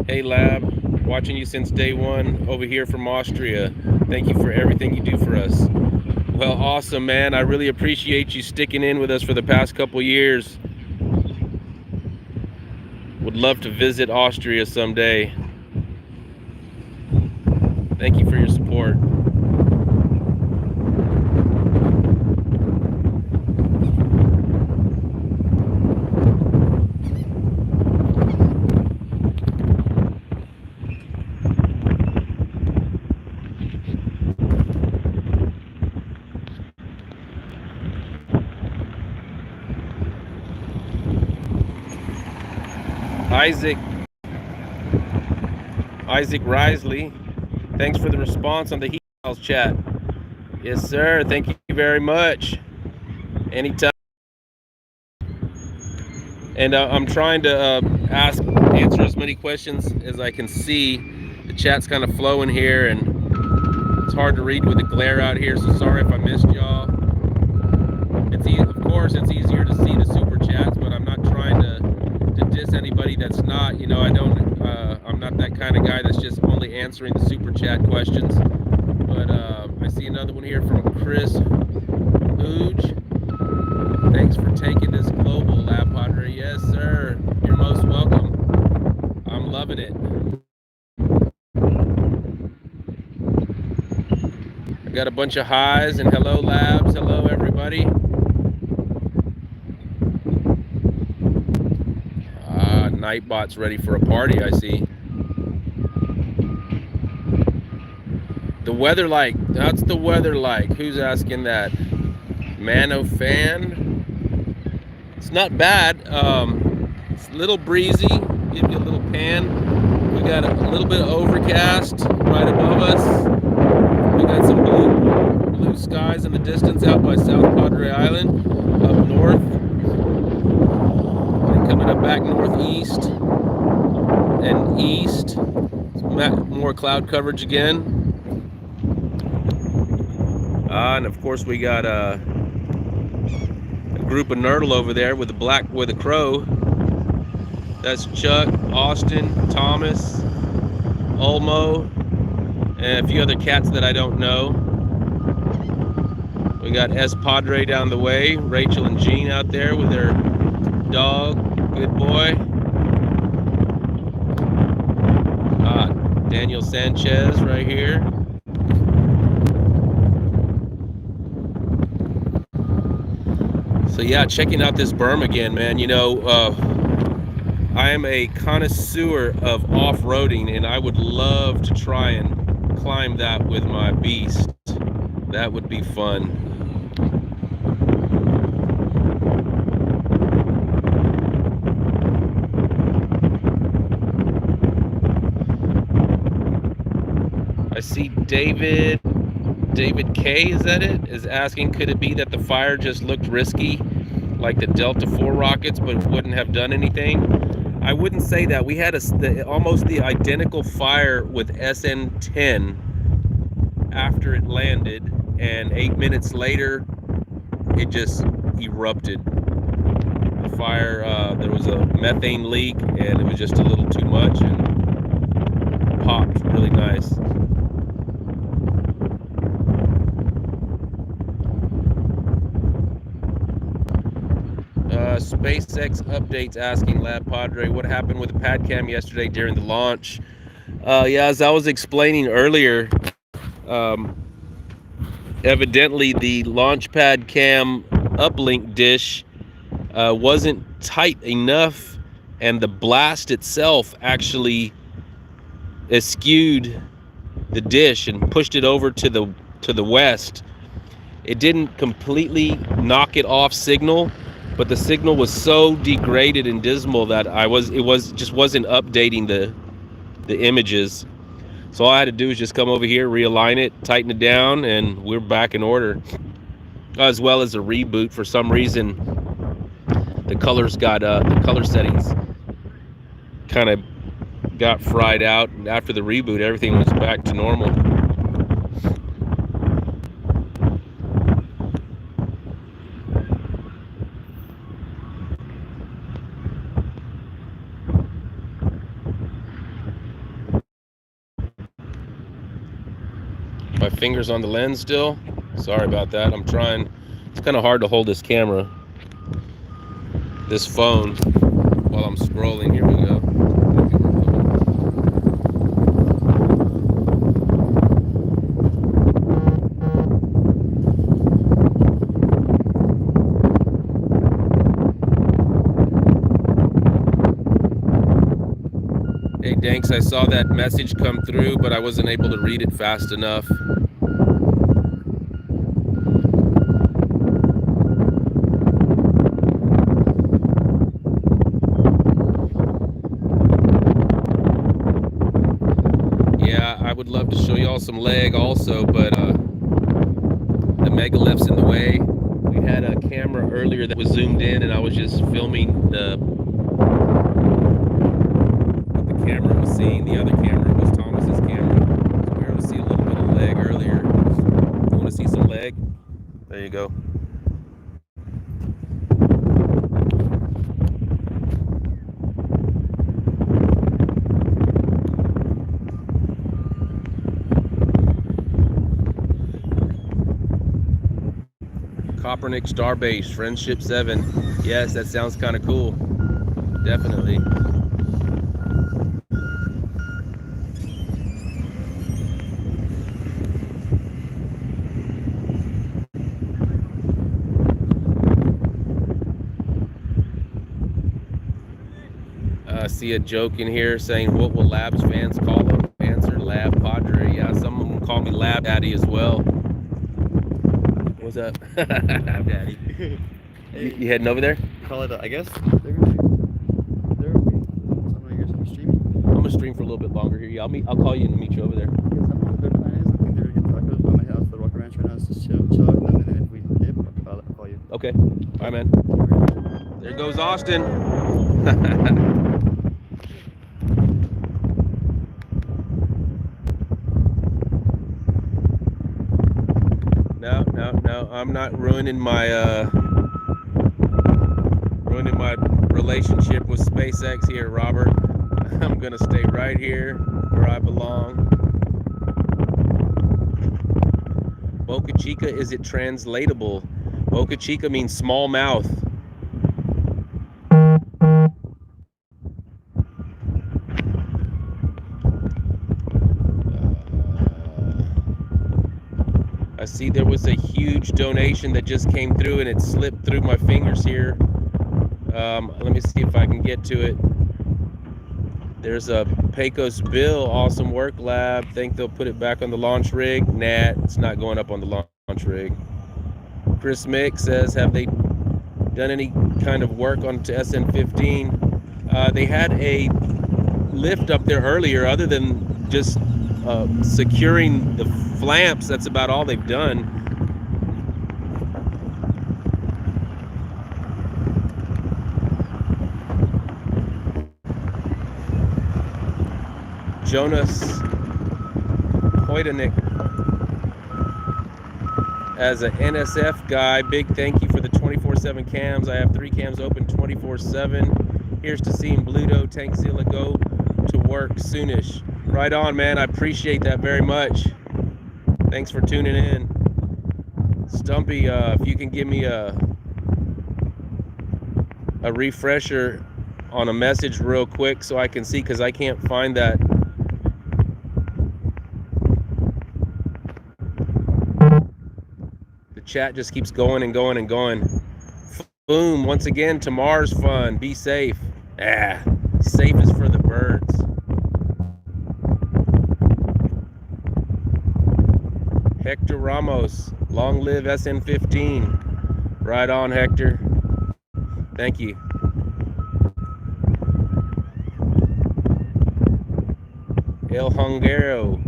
Hey Lab, watching you since day one over here from Austria. Thank you for everything you do for us. Well, awesome, man. I really appreciate you sticking in with us for the past couple years. Would love to visit Austria someday. Thank you for your support. Isaac Risley, thanks for the response on the heat house chat. Yes, sir. Thank you very much. Anytime. And I'm trying to answer as many questions as I can see. The chat's kind of flowing here, and it's hard to read with the glare out here, so sorry if I missed y'all. Of course, it's easier to see the super chats, but I'm not trying to diss anybody that's not. You know, I'm not that kind of guy that's just only answering the super chat questions. But I see another one here from Chris Hooge. Thanks for taking this global, LabPadre. Yes, sir. You're most welcome. I'm loving it. I got a bunch of highs and hello, labs. Hello, everybody. Nightbot's ready for a party, I see. The weather like, that's the weather like. Who's asking that? Mano fan. It's not bad. It's a little breezy. Give you a little pan. We got a little bit of overcast right above us. We got some blue skies in the distance out by South Padre Island, up north. And coming up back northeast and east. More cloud coverage again. And of course we got a group of nurdle over there with a crow. That's Chuck, Austin, Thomas, Ulmo, and a few other cats that I don't know. We got S Padre down the way, Rachel and Jean out there with their dog, good boy. Daniel Sanchez right here. So yeah, checking out this berm again, man. You know, I am a connoisseur of off-roading, and I would love to try and climb that with my beast. That would be fun. I see David K, is that it? Is asking, could it be that the fire just looked risky, like the Delta IV rockets, but wouldn't have done anything? I wouldn't say that. We had almost the identical fire with SN10 after it landed, and 8 minutes later, it just erupted. The fire, there was a methane leak, and it was just a little too much, and popped really nice. SpaceX updates asking LabPadre what happened with the pad cam yesterday during the launch. Yeah, as I was explaining earlier, evidently the Launchpad cam uplink dish wasn't tight enough, and the blast itself actually eschewed the dish and pushed it over to the west. It didn't completely knock it off signal, but the signal was so degraded and dismal that it just wasn't updating the images. So all I had to do is just come over here, realign it, tighten it down, and we're back in order. As well as a reboot. For some reason, the color settings kind of got fried out, and after the reboot, everything was back to normal. My fingers on the lens still. Sorry about that. I'm trying. It's kind of hard to hold this phone while while I'm scrolling. Here we go. Hey, Danks, I saw that message come through, but I wasn't able to read it fast enough. Yeah, I would love to show y'all some leg also, but the megalift's in the way. We had a camera earlier that was zoomed in, and I was just filming what the camera was seeing. The other camera was Thomas's camera. So we were able to see a little bit of leg earlier. You want to see some leg? There you go. Kopernik Starbase, Friendship 7. Yes, that sounds kind of cool. Definitely. See a joke in here saying, what will Labs fans call them? Answer, LabPadre. Yeah, some of them call me Lab Daddy as well. What's up? Lab Daddy. Hey. You heading over there? Call it, I guess. They're gonna be. I'm gonna stream for a little bit longer here. Yeah, I'll call you and meet you over there. Because I don't know what their plan is. I think they're gonna get tacos by my house, the Rocket Ranch right now. It's just chill, and then if we dip, I'll call you. Okay. All right, man. There goes Austin. No, I'm not ruining my relationship with SpaceX here, Robert. I'm gonna stay right here where I belong. Boca Chica, is it translatable? Boca Chica means small mouth. I see there was a huge donation that just came through and it slipped through my fingers here. Let me see if I can get to it. There's a Pecos Bill, awesome work, Lab. Think they'll put it back on the launch rig? Nah, it's not going up on the launch rig. Chris Mick says, have they done any kind of work on to SN15? They had a lift up there earlier, other than just securing the flamps. That's about all they've done. Jonas Hoydenik, as an NSF guy, big thank you for the 24/7 cams. I have 3 cams open 24/7. Here's to seeing Bluto Tankzilla go to work soonish. Right on, man. I appreciate that very much. Thanks for tuning in. Stumpy, if you can give me a refresher on a message real quick so I can see, because I can't find that. The chat just keeps going and going and going. Boom, once again, tomorrow's fun. Be safe. Safe is for the birds. Hector Ramos, long live SN15. Right on, Hector. Thank you. El Hungaro,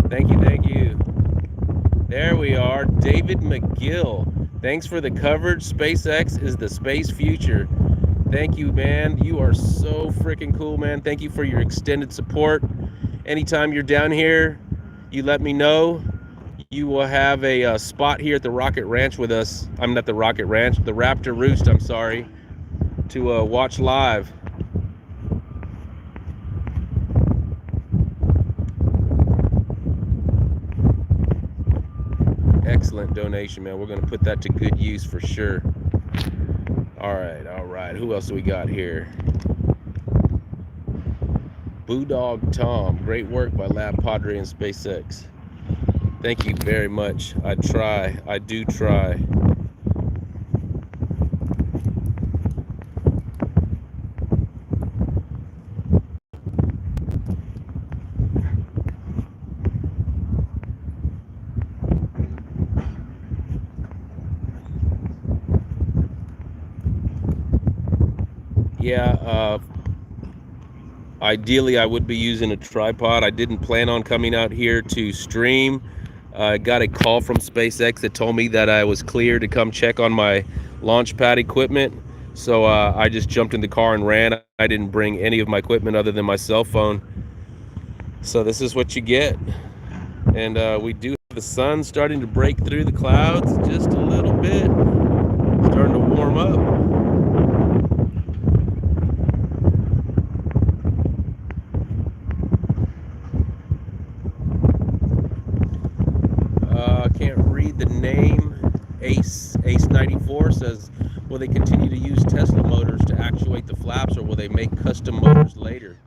thank you, thank you. There we are, David McGill. Thanks for the coverage. SpaceX is the space future. Thank you, man. You are so freaking cool, man. Thank you for your extended support. Anytime you're down here, you let me know. You will have a spot here at the Rocket Ranch with us. I'm not the Rocket Ranch, the Raptor Roost, I'm sorry, to watch live. Excellent donation, man. We're going to put that to good use for sure. All right. Who else do we got here? Boodog Tom, great work by LabPadre and SpaceX. Thank you very much. I do try. Yeah, ideally I would be using a tripod. I didn't plan on coming out here to stream. I got a call from SpaceX that told me that I was clear to come check on my Launchpad equipment. So I just jumped in the car and ran. I didn't bring any of my equipment other than my cell phone. So this is what you get. And we do have the sun starting to break through the clouds just a little bit. Starting to warm up. Can't read the name. Ace94 says, will they continue to use Tesla motors to actuate the flaps, or will they make custom motors later?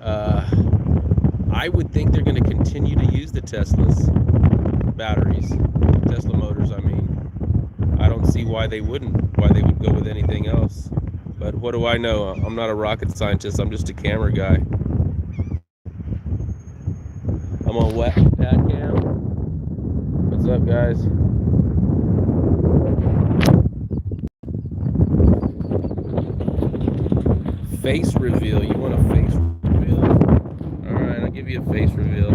I would think they're going to continue to use the Tesla's batteries, Tesla motors. I mean, I don't see why they would go with anything else. But what do I know? I'm not a rocket scientist. I'm just a camera guy. I'm on wet pad cam. What's up, guys? Face reveal. You want a face reveal? All right, I'll give you a face reveal.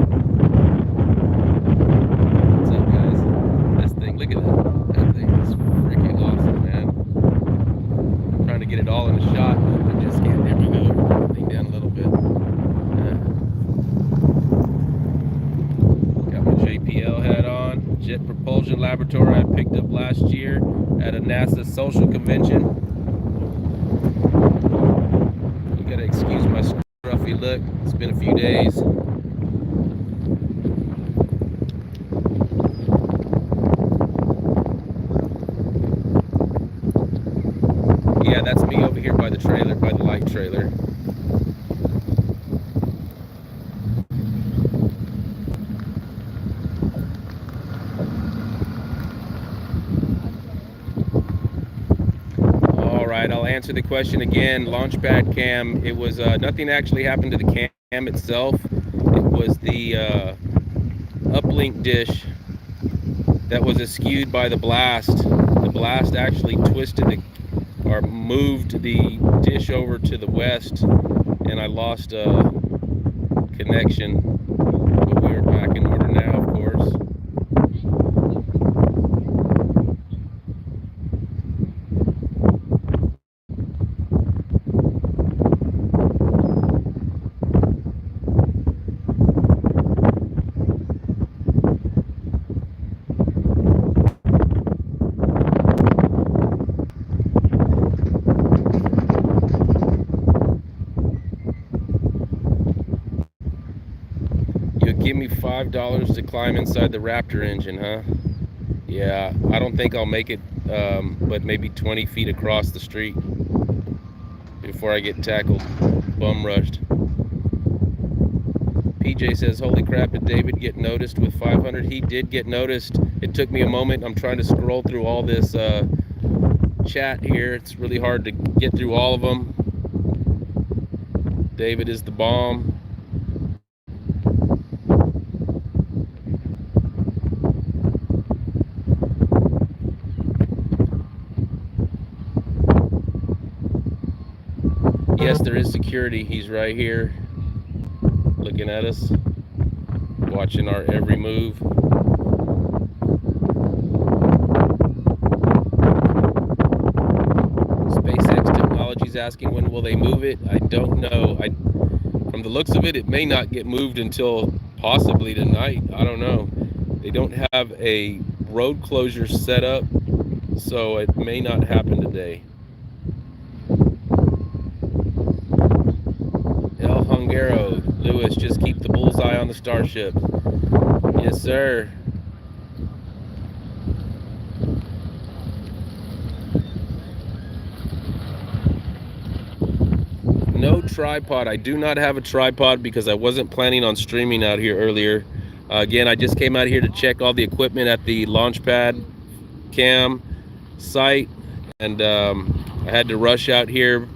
What's up, guys? This thing, look at that. That thing is freaking awesome, man. I'm trying to get it all in a shot, but I just can't. There we go. Thing down a little bit. Got my JPL hat on. Jet Propulsion Laboratory I picked up last year at a NASA social convention. You gotta excuse my scruffy look. It's been a few days. Yeah, that's me over here by the trailer, by the light trailer. I'll answer the question again. Launchpad cam, it was nothing actually happened to the cam itself. It was the uplink dish that was eschewed by the blast. The blast actually twisted or moved the dish over to the west, and I lost connection. But we are back in order now, of course. Give me $5 to climb inside the Raptor engine, huh? Yeah, I don't think I'll make it, but maybe 20 feet across the street before I get tackled, bum rushed. PJ says, holy crap, did David get noticed with 500? He did get noticed. It took me a moment. I'm trying to scroll through all this chat here. It's really hard to get through all of them. David is the bomb. Yes, there is security. He's right here looking at us, watching our every move. SpaceX Technologies asking when will they move it? I don't know. From the looks of it, it may not get moved until possibly tonight. I don't know. They don't have a road closure set up, so it may not happen today. El Hungaro, Lewis, just keep the bullseye on the Starship. Yes, sir. No tripod. I do not have a tripod because I wasn't planning on streaming out here earlier. Again, I just came out here to check all the equipment at the Launchpad cam site, and I had to rush out here,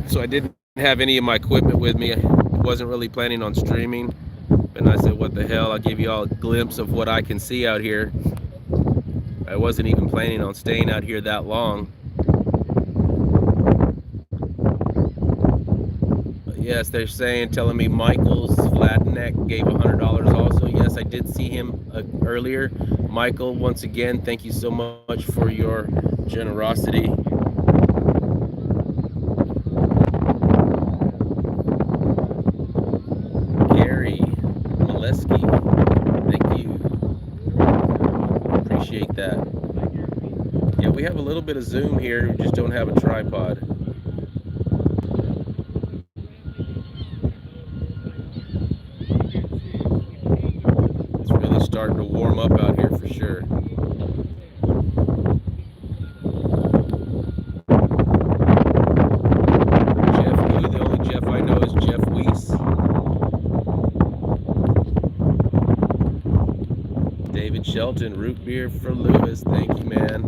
so I didn't have any of my equipment with me. I wasn't really planning on streaming, and I said, what the hell, I'll give you all a glimpse of what I can see out here. I wasn't even planning on staying out here that long. Yes, they're telling me Michael's flat neck gave $100 also. Yes, I did see him earlier. Michael, once again, thank you so much for your generosity. Gary Molesky, thank you. Appreciate that. Yeah, we have a little bit of zoom here. We just don't have a tripod. Starting to warm up out here for sure. Jeff Lee, the only Jeff I know is Jeff Weiss. David Shelton, root beer for Lewis. Thank you, man.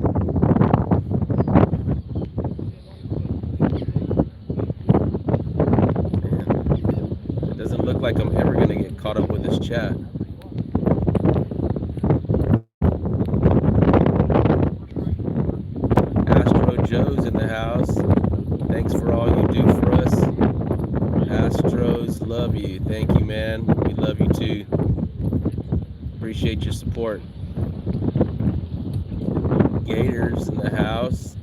It doesn't look like I'm ever going to get caught up with this chat. Joe's in the house. Thanks for all you do for us. Astros love you. Thank you, man. We love you too. Appreciate your support. Gators in the house.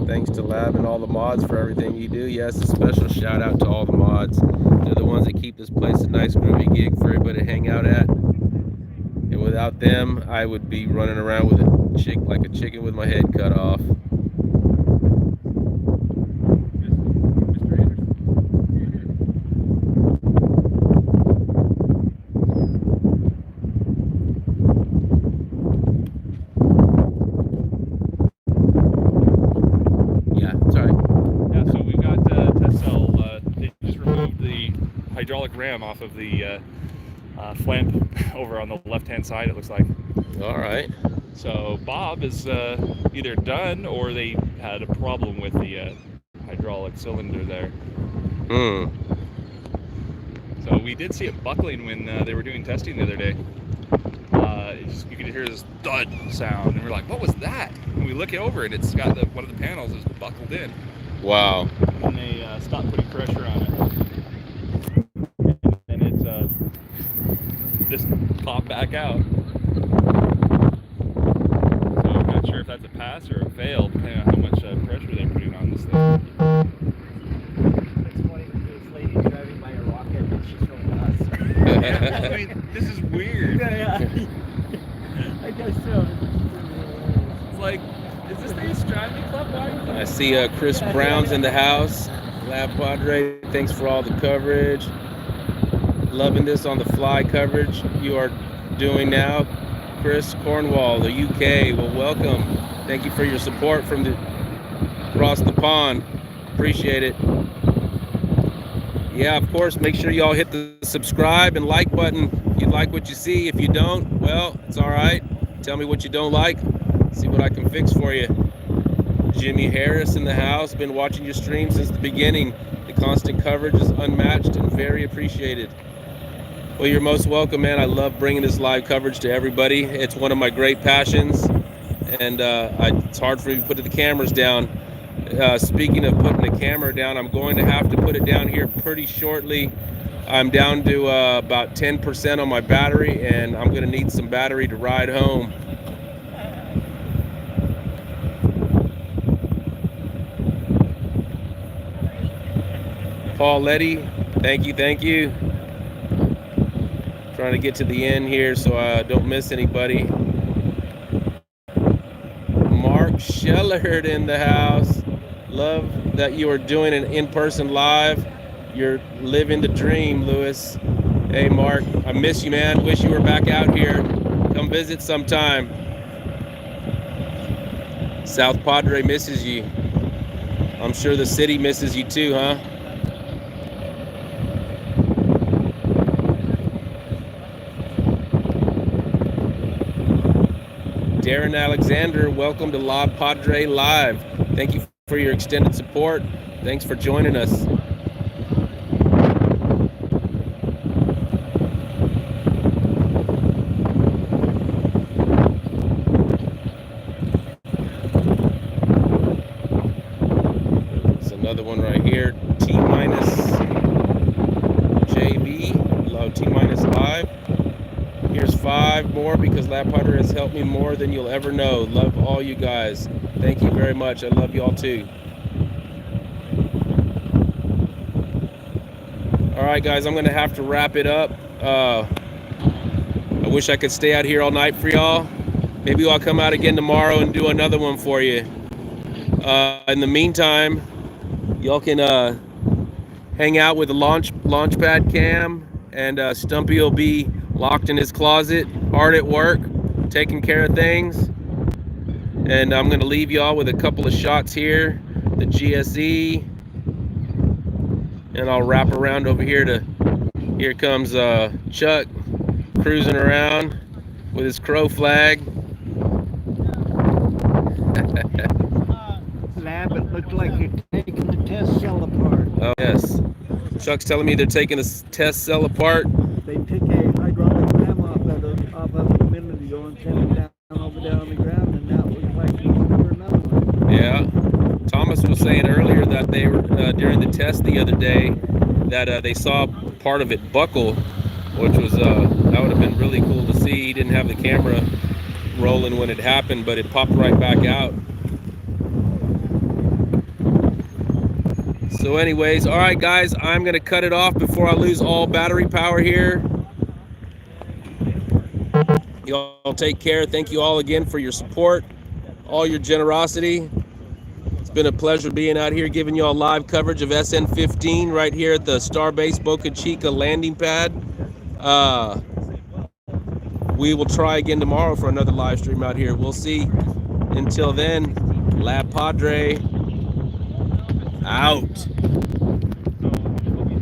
Thanks to Lab and all the mods for everything you do. Yes, a special shout out to all the mods. They're the ones that keep this place a nice groovy gig for everybody to hang out at. And without them, I would be running around with like a chicken with my head cut off. Ram off of the flank over on the left-hand side, it looks like. All right. So Bob is either done or they had a problem with the hydraulic cylinder there. So we did see it buckling when they were doing testing the other day. You could hear this thud sound, and we're like, what was that? And we look over, and it's got one of the panels is buckled in. Wow. And they stopped putting pressure on it. Just pop back out. So I'm not sure if that's a pass or a fail, depending on how much pressure they're putting on this thing. It's funny, this lady driving by a rocket and she's showing us. Yeah, I mean, this is weird. Yeah. I guess so. It's like, is this the astronomy club? Why? I see Chris Brown's in the house. LabPadre, thanks for all the coverage. Loving this on the fly coverage you are doing now. Chris Cornwall, the UK, well, welcome. Thank you for your support from across the pond. Appreciate it. Yeah, of course, make sure y'all hit the subscribe and like button if you like what you see. If you don't, well, it's all right. Tell me what you don't like. See what I can fix for you. Jimmy Harris in the house. Been watching your stream since the beginning. The constant coverage is unmatched and very appreciated. Well, you're most welcome, man. I love bringing this live coverage to everybody. It's one of my great passions, and it's hard for me to put the cameras down. Speaking of putting the camera down, I'm going to have to put it down here pretty shortly. I'm down to about 10% on my battery, and I'm going to need some battery to ride home. Paul Letty, thank you. Trying to get to the end here so I don't miss anybody. Mark Schellert in the house. Love that you are doing an in-person live. You're living the dream, Lewis. Hey, Mark, I miss you, man. Wish you were back out here. Come visit sometime. South Padre misses you. I'm sure the city misses you too, huh? Darren Alexander, welcome to LabPadre Live. Thank you for your extended support. Thanks for joining us. There's another one right here, T-minus JV, hello T-minus live. Here's 5 more because LabPadre has helped me more than you'll ever know. Love all you guys. Thank you very much. I love you all too. All right, guys, I'm going to have to wrap it up. I wish I could stay out here all night for y'all. Maybe I'll come out again tomorrow and do another one for you. In the meantime, y'all can hang out with the Launchpad cam, and Stumpy will be locked in his closet, hard at work, taking care of things. And I'm gonna leave y'all with a couple of shots here, the GSE, and I'll wrap around over here to, here comes Chuck cruising around with his crow flag. Lab, it looked like you're taking the test cell apart. Oh yes, Chuck's telling me they're taking a test cell apart. They took a hydraulic ram off of it a minute ago and sent it down over there on the ground, and now it looks like we're looking for another one. Yeah, Thomas was saying earlier that they were during the test the other day that they saw part of it buckle, which was that would have been really cool to see. He didn't have the camera rolling when it happened, but it popped right back out. So anyways, all right guys, I'm gonna cut it off before I lose all battery power here. Y'all take care. Thank you all again for your support, all your generosity. It's been a pleasure being out here giving y'all live coverage of SN15 right here at the Starbase Boca Chica landing pad. We will try again tomorrow for another live stream out here. We'll see. Until then, LabPadre out.